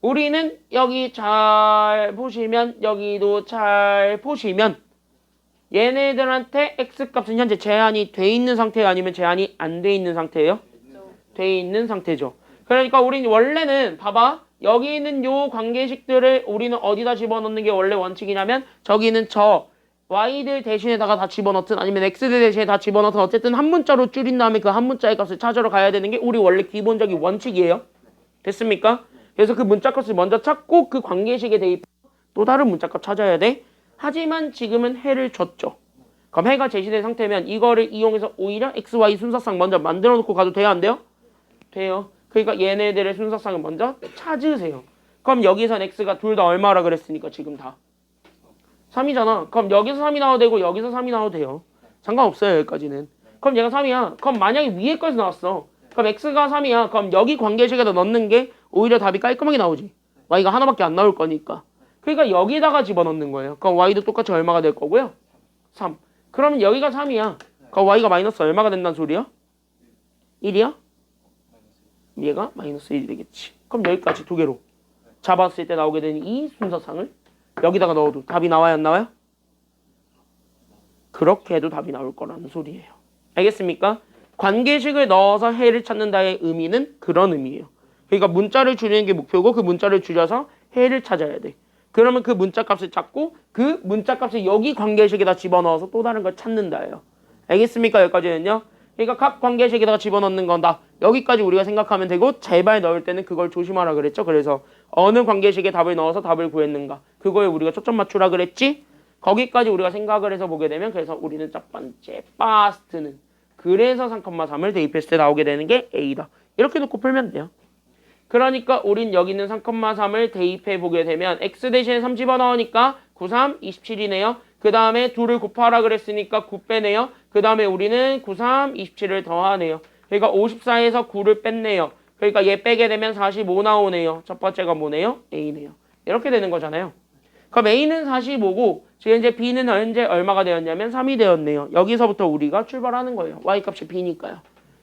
우리는 여기 잘 보시면 여기도 잘 보시면 얘네들한테 x값은 현재 제한이 돼 있는 상태예요? 아니면 제한이 안 돼 있는 상태예요? 돼 있는 상태죠. 그러니까 우리는 원래는 봐봐. 여기 있는 요 관계식들을 우리는 어디다 집어넣는 게 원래 원칙이냐면 저기는 저 y들 대신에다가 다 집어넣든 아니면 x들 대신에 다 집어넣든 어쨌든 한 문자로 줄인 다음에 그 한 문자의 값을 찾으러 가야 되는 게 우리 원래 기본적인 원칙이에요. 됐습니까? 그래서 그 문자값을 먼저 찾고 그 관계식에 대입 또 다른 문자값 찾아야 돼. 하지만 지금은 해를 줬죠. 그럼 해가 제시된 상태면 이거를 이용해서 오히려 x, y 순서상 먼저 만들어 놓고 가도 돼요? 안 돼요? 돼요. 그러니까 얘네들의 순서상을 먼저 찾으세요. 그럼 여기선 x가 둘 다 얼마라 그랬으니까 지금 다 3이잖아. 그럼 여기서 3이 나와도 되고 여기서 3이 나와도 돼요. 상관없어요. 여기까지는. 그럼 얘가 3이야. 그럼 만약에 위에 거에서 나왔어. 그럼 x가 3이야. 그럼 여기 관계식에다 넣는 게 오히려 답이 깔끔하게 나오지. y가 하나밖에 안 나올 거니까. 그러니까 여기다가 집어넣는 거예요. 그럼 y도 똑같이 얼마가 될 거고요? 3. 그러면 여기가 3이야. 그럼 y가 마이너스 얼마가 된다는 소리야? 1이야? 얘가 마이너스 1이 되겠지. 그럼 여기까지 두 개로 잡았을 때 나오게 되는 이 순서상을 여기다가 넣어도 답이 나와요? 안 나와요? 그렇게 해도 답이 나올 거라는 소리예요. 알겠습니까? 관계식을 넣어서 해를 찾는다의 의미는 그런 의미예요. 그러니까 문자를 줄이는 게 목표고 그 문자를 줄여서 해를 찾아야 돼. 그러면 그 문자 값을 찾고 그 문자 값을 여기 관계식에다 집어넣어서 또 다른 걸 찾는다예요. 알겠습니까? 여기까지는요. 그러니까 각 관계식에다가 집어넣는 건다. 여기까지 우리가 생각하면 되고 제발 넣을 때는 그걸 조심하라 그랬죠. 그래서 어느 관계식에 답을 넣어서 답을 구했는가. 그거에 우리가 초점 맞추라 그랬지. 거기까지 우리가 생각을 해서 보게 되면 그래서 우리는 첫 번째 파스트는 그래서 3,3을 대입했을 때 나오게 되는 게 A다. 이렇게 놓고 풀면 돼요. 그러니까 우린 여기 있는 3,3을 대입해 보게 되면 x 대신에 3 집어넣으니까 9, 3, 27이네요. 그 다음에 2를 곱하라 그랬으니까 9 빼네요. 그 다음에 우리는 9, 3, 27을 더하네요. 그러니까 54에서 9를 뺐네요. 그러니까 얘 빼게 되면 45 나오네요. 첫 번째가 뭐네요? A네요. 이렇게 되는 거잖아요. 그럼 A는 45고 지금 이제 B는 현재 얼마가 되었냐면 3이 되었네요. 여기서부터 우리가 출발하는 거예요. Y값이 B니까요.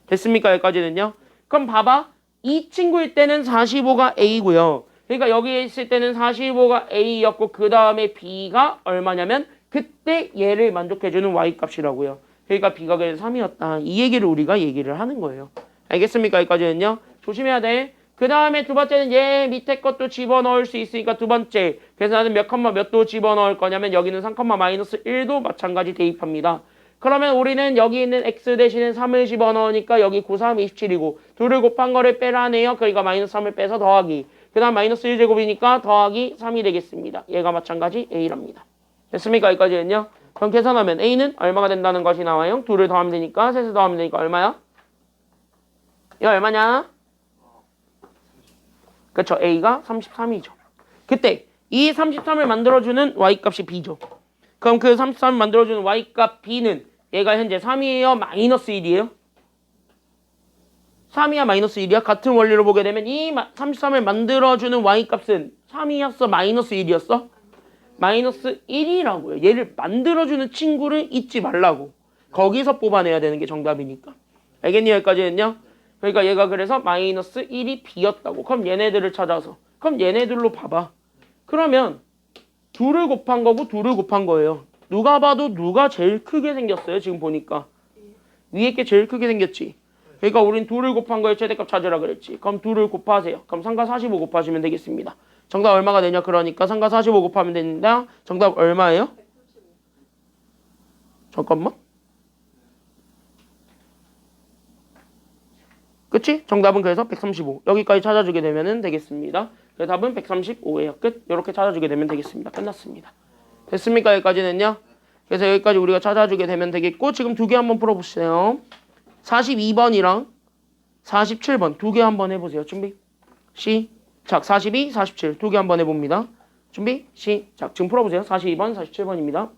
됐습니까? 여기까지는요. 그럼 봐봐. 이 친구일 때는 45가 A고요. 그러니까 여기에 있을 때는 45가 A였고 그 다음에 B가 얼마냐면 그때 얘를 만족해주는 Y값이라고요. 그러니까 B가 그래서 3이었다. 이 얘기를 우리가 얘기를 하는 거예요. 알겠습니까? 여기까지는요. 조심해야 돼. 그 다음에 두 번째는 얘 밑에 것도 집어넣을 수 있으니까 두 번째. 그래서 나는 몇 컴마 몇도 집어넣을 거냐면 여기는 3 컴마 마이너스 1도 마찬가지 대입합니다. 그러면 우리는 여기 있는 x 대신에 3을 집어넣으니까 여기 9, 3, 27이고 2를 곱한 거를 빼라네요. 그러니까 마이너스 3을 빼서 더하기. 그 다음 마이너스 1제곱이니까 더하기 3이 되겠습니다. 얘가 마찬가지 A랍니다. 됐습니까? 여기까지는요. 그럼 계산하면 A는 얼마가 된다는 것이 나와요? 2를 더하면 되니까, 셋을 더하면 되니까 얼마야? 이거 얼마냐? 그쵸. A가 33이죠. 그때 이 33을 만들어주는 Y값이 B죠. 그럼 그 33을 만들어주는 Y값 B는 얘가 현재 3이에요? 마이너스 1이에요? 3이야? 마이너스 1이야? 같은 원리로 보게 되면 이 33을 만들어주는 Y값은 3이었어? 마이너스 1이었어? 마이너스 1이라고요. 얘를 만들어주는 친구를 잊지 말라고. 거기서 뽑아내야 되는 게 정답이니까. 알겠니? 여기까지는요? 그러니까 얘가 그래서 마이너스 1이 B였다고. 그럼 얘네들을 찾아서. 그럼 얘네들로 봐봐. 그러면 2를 곱한 거고 2를 곱한 거예요. 누가 봐도 누가 제일 크게 생겼어요? 지금 보니까. 위에 게 제일 크게 생겼지. 그러니까 우린 2를 곱한 거에 최대값 찾으라 그랬지. 그럼 2를 곱하세요. 그럼 3과 45 곱하시면 되겠습니다. 정답 얼마가 되냐? 그러니까 3과 45 곱하면 된다. 정답 얼마예요? 잠깐만. 그치? 정답은 그래서 135. 여기까지 찾아주게 되면 되겠습니다. 그래서 답은 135예요. 끝. 이렇게 찾아주게 되면 되겠습니다. 끝났습니다. 됐습니까? 여기까지는요. 그래서 여기까지 우리가 찾아주게 되면 되겠고 지금 두 개 한번 풀어보세요. 42번이랑 47번 두 개 한번 해보세요. 준비 시작. 42, 47 두 개 한번 해봅니다. 준비 시작. 지금 풀어보세요. 42번, 47번입니다.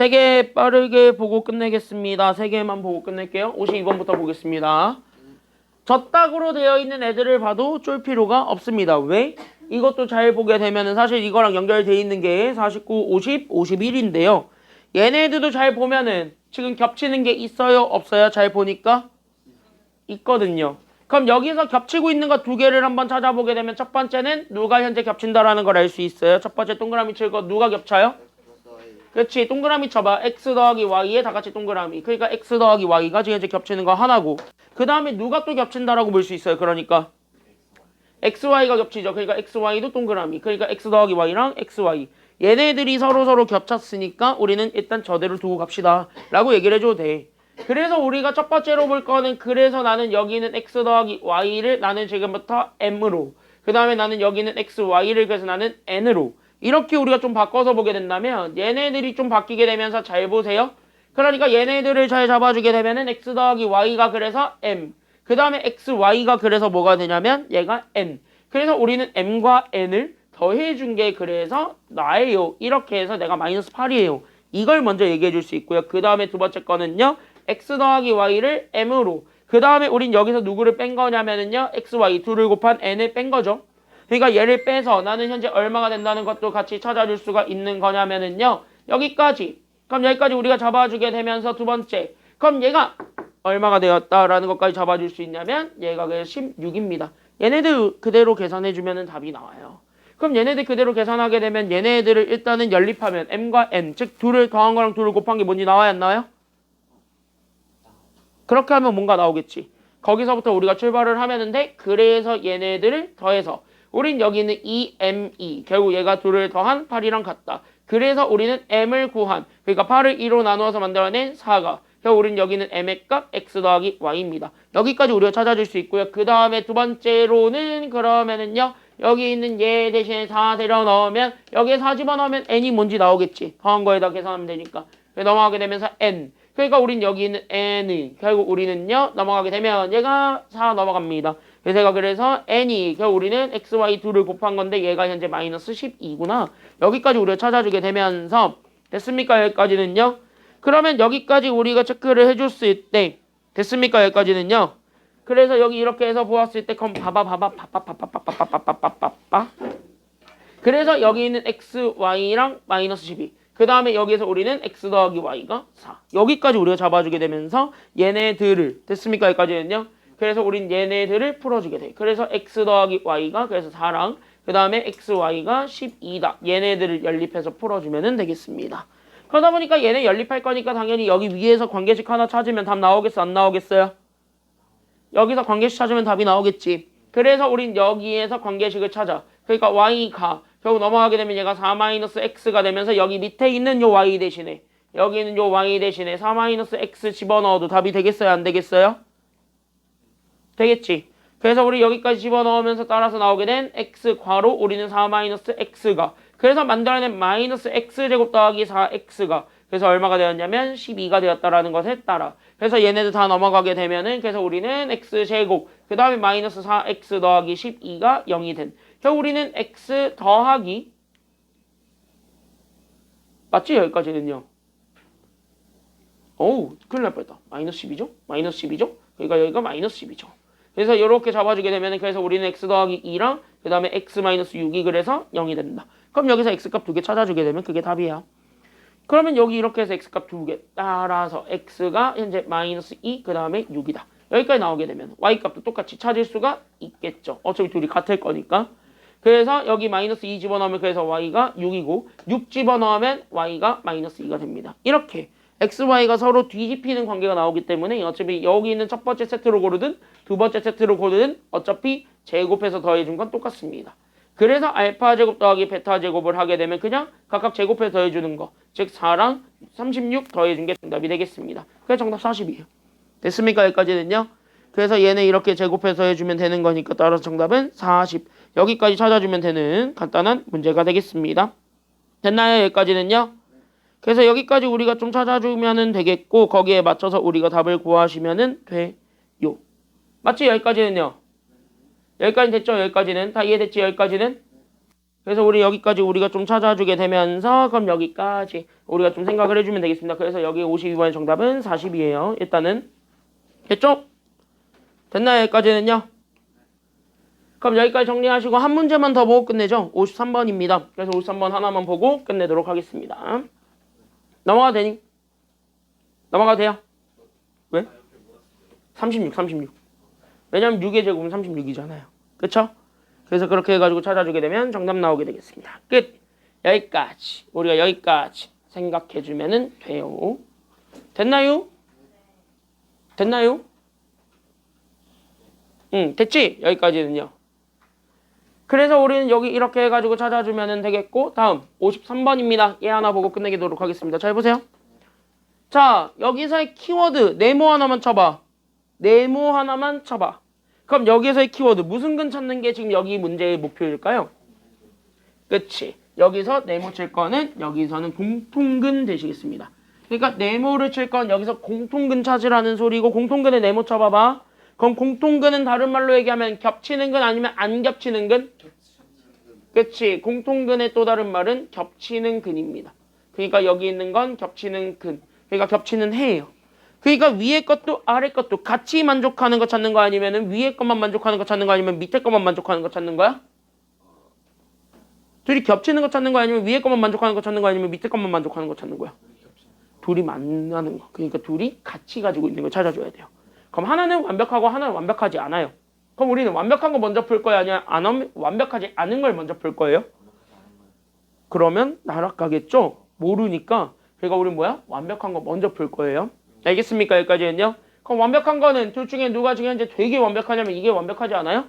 3개 빠르게 보고 끝내겠습니다. 3개만 보고 끝낼게요. 52번부터 보겠습니다. 저딱으로 되어 있는 애들을 봐도 쫄 필요가 없습니다. 왜? 이것도 잘 보게 되면은 사실 이거랑 연결되어 있는 게 49, 50, 51인데요. 얘네들도 잘 보면은 지금 겹치는 게 있어요? 없어요? 잘 보니까 있거든요. 그럼 여기서 겹치고 있는 거 두 개를 한번 찾아보게 되면 첫 번째는 누가 현재 겹친다라는 걸 알 수 있어요. 첫 번째 동그라미 칠 거 누가 겹쳐요? 그렇지. 동그라미 쳐봐. x 더하기 y에 다 같이 동그라미. 그러니까 x 더하기 y가 지금 현재 겹치는 거 하나고 그 다음에 누가 또 겹친다라고 볼 수 있어요. 그러니까 xy가 겹치죠. 그러니까 xy도 동그라미. 그러니까 x 더하기 y랑 xy. 얘네들이 서로 겹쳤으니까 우리는 일단 저대로 두고 갑시다 라고 얘기를 해줘도 돼. 그래서 우리가 첫 번째로 볼 거는 그래서 나는 여기는 x 더하기 y를 나는 지금부터 m으로 그 다음에 나는 여기는 xy를 그래서 나는 n으로 이렇게 우리가 좀 바꿔서 보게 된다면 얘네들이 좀 바뀌게 되면서 잘 보세요. 그러니까 얘네들을 잘 잡아주게 되면은 x 더하기 y가 그래서 m 그 다음에 xy가 그래서 뭐가 되냐면 얘가 n 그래서 우리는 m과 n을 더해준 게 그래서 나예요. 이렇게 해서 내가 마이너스 8이에요. 이걸 먼저 얘기해 줄 수 있고요. 그 다음에 두 번째 거는요. x 더하기 y를 m으로 그 다음에 우린 여기서 누구를 뺀 거냐면은요. xy 둘을 곱한 n을 뺀 거죠. 그러니까 얘를 빼서 나는 현재 얼마가 된다는 것도 같이 찾아줄 수가 있는 거냐면은요. 여기까지. 그럼 여기까지 우리가 잡아주게 되면서 두 번째. 그럼 얘가 얼마가 되었다라는 것까지 잡아줄 수 있냐면 얘가 그냥 16입니다. 얘네들 그대로 계산해주면 답이 나와요. 그럼 얘네들 그대로 계산하게 되면 얘네들을 일단은 연립하면 m과 n 즉 둘을 더한 거랑 둘을 곱한 게 뭔지 나와야 안 나와요? 그렇게 하면 뭔가 나오겠지. 거기서부터 우리가 출발을 하면은데 그래서 얘네들을 더해서 우린 여기는 2me 결국 얘가 둘을 더한 8이랑 같다. 그래서 우리는 m을 구한 그러니까 8을 2로 나누어서 만들어낸 4가 결국 우린 여기는 m의 값 x 더하기 y입니다. 여기까지 우리가 찾아줄 수 있고요. 그 다음에 두 번째로는 그러면은요. 여기 있는 얘 대신에 4 데려 넣으면 여기에 4 집어넣으면 n이 뭔지 나오겠지. 더한 거에다 계산하면 되니까. 넘어가게 되면서 n. 그러니까 우린 여기 있는 n이 결국 우리는요. 넘어가게 되면 얘가 4 넘어갑니다. 그래서 얘가 그래서 n이 결국 우리는 xy 둘을 곱한 건데 얘가 현재 마이너스 12구나. 여기까지 우리가 찾아주게 되면서 됐습니까? 여기까지는요. 그러면 여기까지 우리가 체크를 해줬을 때 됐습니까? 여기까지는요. 그래서 여기 이렇게 해서 보았을 때 그럼 봐봐 그래서 여기 있는 xy랑 마이너스 12 그 다음에 여기에서 우리는 x 더하기 y가 4 여기까지 우리가 잡아주게 되면서 얘네들을 됐습니까? 여기까지는요. 그래서 우린 얘네들을 풀어주게 돼. 그래서 x 더하기 y가 그래서 4랑 그 다음에 xy가 12다. 얘네들을 연립해서 풀어주면 되겠습니다. 그러다 보니까 얘네 연립할 거니까 당연히 여기 위에서 관계식 하나 찾으면 답 나오겠어? 안 나오겠어요? 여기서 관계식 찾으면 답이 나오겠지. 그래서 우린 여기에서 관계식을 찾아. 그러니까 y가 결국 넘어가게 되면 얘가 4-x가 되면서 여기 밑에 있는 요 y 대신에 여기 있는 요 y 대신에 4-x 집어넣어도 답이 되겠어요? 안 되겠어요? 되겠지. 그래서 우리 여기까지 집어넣으면서 따라서 나오게 된 x 괄호 우리는 4-x가 그래서 만들어낸 마이너스 x제곱 더하기 4x가 그래서 얼마가 되었냐면 12가 되었다라는 것에 따라 그래서 얘네들 다 넘어가게 되면은 그래서 우리는 x제곱 그 다음에 마이너스 4x 더하기 12가 0이 된 결국 우리는 x 더하기 맞지? 여기까지는요. 어우 큰일 날 뻔했다. 마이너스 10이죠? 마이너스 10이죠? 그러니까 여기가 마이너스 10이죠. 그래서 이렇게 잡아주게 되면 그래서 우리는 x 더하기 2랑 그 다음에 x 마이너스 6이 그래서 0이 된다. 그럼 여기서 x값 2개 찾아주게 되면 그게 답이야. 그러면 여기 이렇게 해서 x값 2개 따라서 x가 현재 마이너스 2 그 다음에 6이다. 여기까지 나오게 되면 y값도 똑같이 찾을 수가 있겠죠. 어차피 둘이 같을 거니까. 그래서 여기 마이너스 2 집어넣으면 그래서 y가 6이고 6 집어넣으면 y가 마이너스 2가 됩니다. 이렇게 x, y가 서로 뒤집히는 관계가 나오기 때문에 어차피 여기 있는 첫 번째 세트로 고르든 두 번째 세트로 고르든 어차피 제곱해서 더해준 건 똑같습니다. 그래서 알파 제곱 더하기 베타 제곱을 하게 되면 그냥 각각 제곱해서 더해주는 거. 즉 4랑 36 더해준 게 정답이 되겠습니다. 그래서 정답 40이에요. 됐습니까? 여기까지는요. 그래서 얘네 이렇게 제곱해서 해주면 되는 거니까 따라서 정답은 40. 여기까지 찾아주면 되는 간단한 문제가 되겠습니다. 됐나요? 여기까지는요. 그래서 여기까지 우리가 좀 찾아주면 되겠고 거기에 맞춰서 우리가 답을 구하시면 돼요. 맞지? 여기까지는요. 여기까지 됐죠? 여기까지는 다 이해됐지? 여기까지는 그래서 우리 여기까지 우리가 좀 찾아주게 되면서 그럼 여기까지 우리가 좀 생각을 해주면 되겠습니다. 그래서 여기 52번의 정답은 40이에요. 일단은 됐죠? 됐나요? 여기까지는요? 그럼 여기까지 정리하시고 한 문제만 더 보고 끝내죠? 53번입니다. 그래서 53번 하나만 보고 끝내도록 하겠습니다. 넘어가도 되니? 넘어가도 돼요? 왜? 36. 왜냐면 6의 제곱은 36이잖아요. 그쵸? 그래서 그렇게 해가지고 찾아주게 되면 정답 나오게 되겠습니다. 끝! 여기까지. 우리가 여기까지 생각해주면 돼요. 됐나요? 됐나요? 응, 됐지? 여기까지는요. 그래서 우리는 여기 이렇게 해가지고 찾아주면 되겠고 다음 53번입니다. 얘 하나 보고 끝내도록 하겠습니다. 잘 보세요. 자, 여기서의 키워드 네모 하나만 쳐봐. 네모 하나만 쳐봐. 그럼 여기서의 키워드 무슨 근 찾는 게 지금 여기 문제의 목표일까요? 그치. 여기서 네모 칠 거는 여기서는 공통근 되시겠습니다. 그러니까 네모를 칠 건 여기서 공통근 찾으라는 소리고 공통근에 네모 쳐봐봐. 그럼 공통근은 다른 말로 얘기하면 겹치는 근 아니면 안 겹치는 근? 그치. 공통근의 또 다른 말은 겹치는 근입니다. 그러니까 여기 있는 건 겹치는 근. 그러니까 겹치는 해예요. 그러니까 위에 것도 아래 것도 같이 만족하는 거 찾는 거 아니면 위에 것만 만족하는 거 찾는 거 아니면 밑에 것만 만족하는 거 찾는 거야? 둘이 겹치는 거 찾는 거 아니면 위에 것만 만족하는 거 찾는 거 아니면 밑에 것만 만족하는 거 찾는 거야? 둘이 만나는 거. 그러니까 둘이 같이 가지고 있는 걸 찾아줘야 돼요. 그럼 하나는 완벽하고 하나는 완벽하지 않아요. 그럼 우리는 완벽한 거 먼저 풀 거야 아니면 완벽하지 않은 걸 먼저 풀 거예요? 그러면 나락가겠죠? 모르니까. 그러니까 우리는 뭐야? 완벽한 거 먼저 풀 거예요. 알겠습니까? 여기까지는요. 그럼 완벽한 거는 둘 중에 누가 지금 현재 되게 완벽하냐면 이게 완벽하지 않아요?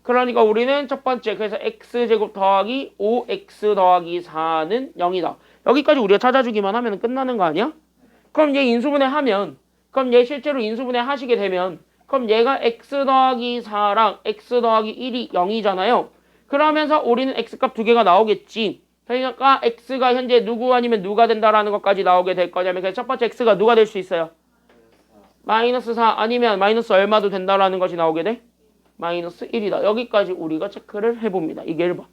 그러니까 우리는 첫 번째 그래서 x제곱 더하기 5x 더하기 4는 0이다. 여기까지 우리가 찾아주기만 하면 끝나는 거 아니야? 그럼 얘 인수분해 하면 그럼 얘 실제로 인수분해 하시게 되면 그럼 얘가 x 더하기 4랑 x 더하기 1이 0이잖아요. 그러면서 우리는 x값 두 개가 나오겠지. 그러니까 x가 현재 누구 아니면 누가 된다라는 것까지 나오게 될 거냐면 그래서 첫 번째 x가 누가 될 수 있어요? 마이너스 4 아니면 마이너스 얼마도 된다라는 것이 나오게 돼? 마이너스 1이다. 여기까지 우리가 체크를 해봅니다. 이게 1번.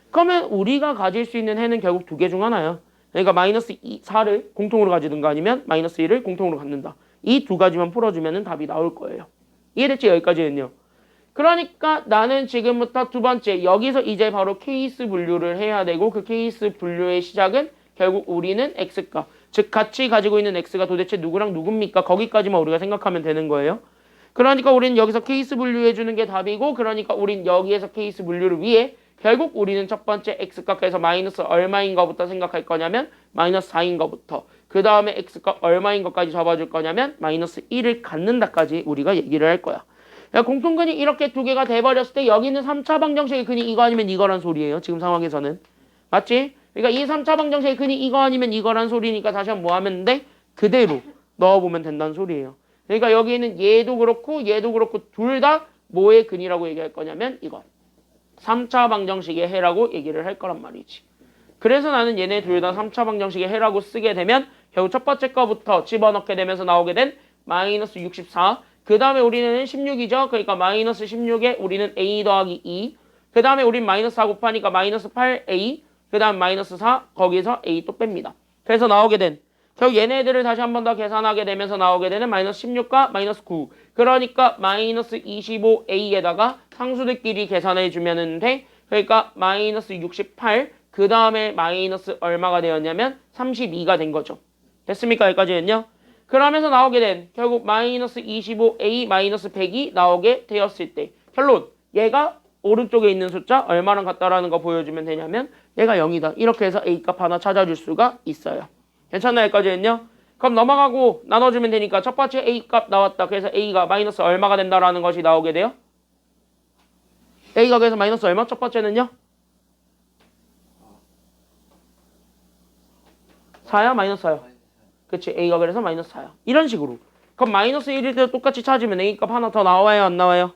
그러면 우리가 가질 수 있는 해는 결국 두 개 중 하나야. 그러니까 마이너스 4를 공통으로 가지든가 아니면 마이너스 1을 공통으로 갖는다. 이 두 가지만 풀어주면 답이 나올 거예요. 이해됐지? 여기까지는요. 그러니까 나는 지금부터 두 번째 여기서 이제 바로 케이스 분류를 해야 되고 그 케이스 분류의 시작은 결국 우리는 x값 즉 같이 가지고 있는 x가 도대체 누구랑 누굽니까? 거기까지만 우리가 생각하면 되는 거예요. 그러니까 우리는 여기서 케이스 분류해주는 게 답이고 그러니까 우린 여기에서 케이스 분류를 위해 결국 우리는 첫 번째 x값에서 마이너스 얼마인 거부터 생각할 거냐면 마이너스 4인 거부터 그 다음에 x값 얼마인 것까지 잡아줄 거냐면 마이너스 1을 갖는다까지 우리가 얘기를 할 거야. 공통근이 이렇게 두 개가 돼버렸을 때 여기는 3차 방정식의 근이 이거 아니면 이거란 소리예요. 지금 상황에서는. 맞지? 그러니까 이 3차 방정식의 근이 이거 아니면 이거란 소리니까 다시 한번 뭐 하면 돼? 그대로 넣어보면 된다는 소리예요. 그러니까 여기는 얘도 그렇고 둘 다 뭐의 근이라고 얘기할 거냐면 이거. 3차 방정식의 해라고 얘기를 할 거란 말이지. 그래서 나는 얘네 둘 다 3차 방정식의 해라고 쓰게 되면 결국 첫 번째 거부터 집어넣게 되면서 나오게 된 마이너스 64 그 다음에 우리는 16이죠. 그러니까 마이너스 16에 우리는 a 더하기 2 그 다음에 우린 마이너스 4 곱하니까 마이너스 8a 그 다음 마이너스 4 거기서 a 또 뺍니다. 그래서 나오게 된 결국 얘네들을 다시 한 번 더 계산하게 되면서 나오게 되는 마이너스 16과 마이너스 9 그러니까 마이너스 25a에다가 상수들끼리 계산해 주면 돼. 그러니까 마이너스 68 그 다음에 마이너스 얼마가 되었냐면 32가 된 거죠. 됐습니까? 여기까지는요. 그러면서 나오게 된 결국 마이너스 25a 마이너스 100이 나오게 되었을 때 결론 얘가 오른쪽에 있는 숫자 얼마랑 같다라는 거 보여주면 되냐면 얘가 0이다. 이렇게 해서 a값 하나 찾아줄 수가 있어요. 괜찮나요? 여기까지는요. 그럼 넘어가고 나눠주면 되니까 첫 번째 a값 나왔다. 그래서 a가 마이너스 얼마가 된다라는 것이 나오게 돼요. a가 그래서 마이너스 얼마? 첫 번째는요. 4야? 마이너스 4요? 그치. a가 그래서 마이너스 4야. 이런 식으로. 그럼 마이너스 1일 때 똑같이 찾으면 a값 하나 더 나와요? 안 나와요?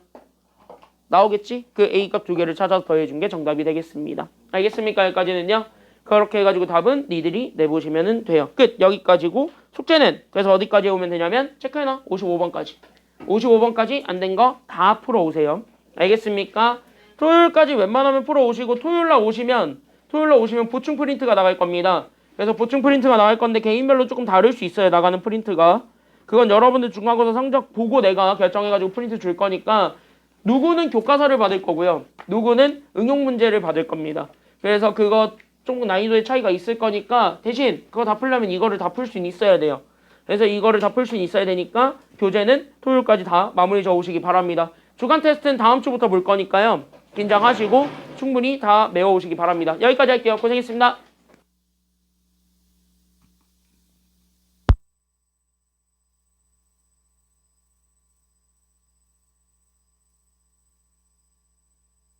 나오겠지? 그 a값 두 개를 찾아서 더해준 게 정답이 되겠습니다. 알겠습니까? 여기까지는요. 그렇게 해가지고 답은 니들이 내보시면 돼요. 끝. 여기까지고 숙제는 그래서 어디까지 오면 되냐면 체크해놔. 55번까지. 55번까지 안 된 거 다 풀어오세요. 알겠습니까? 토요일까지 웬만하면 풀어오시고 토요일날 오시면 보충 프린트가 나갈 겁니다. 그래서 보충 프린트가 나갈 건데 개인별로 조금 다를 수 있어요. 나가는 프린트가. 그건 여러분들 중간고사 성적 보고 내가 결정해가지고 프린트 줄 거니까 누구는 교과서를 받을 거고요. 누구는 응용 문제를 받을 겁니다. 그래서 그거 조금 난이도의 차이가 있을 거니까 대신 그거 다 풀려면 이거를 다 풀 수 있어야 돼요. 그래서 이거를 다 풀 수 있어야 되니까 교재는 토요일까지 다 마무리 져오시기 바랍니다. 주간 테스트는 다음 주부터 볼 거니까요. 긴장하시고 충분히 다 메워오시기 바랍니다. 여기까지 할게요. 고생했습니다.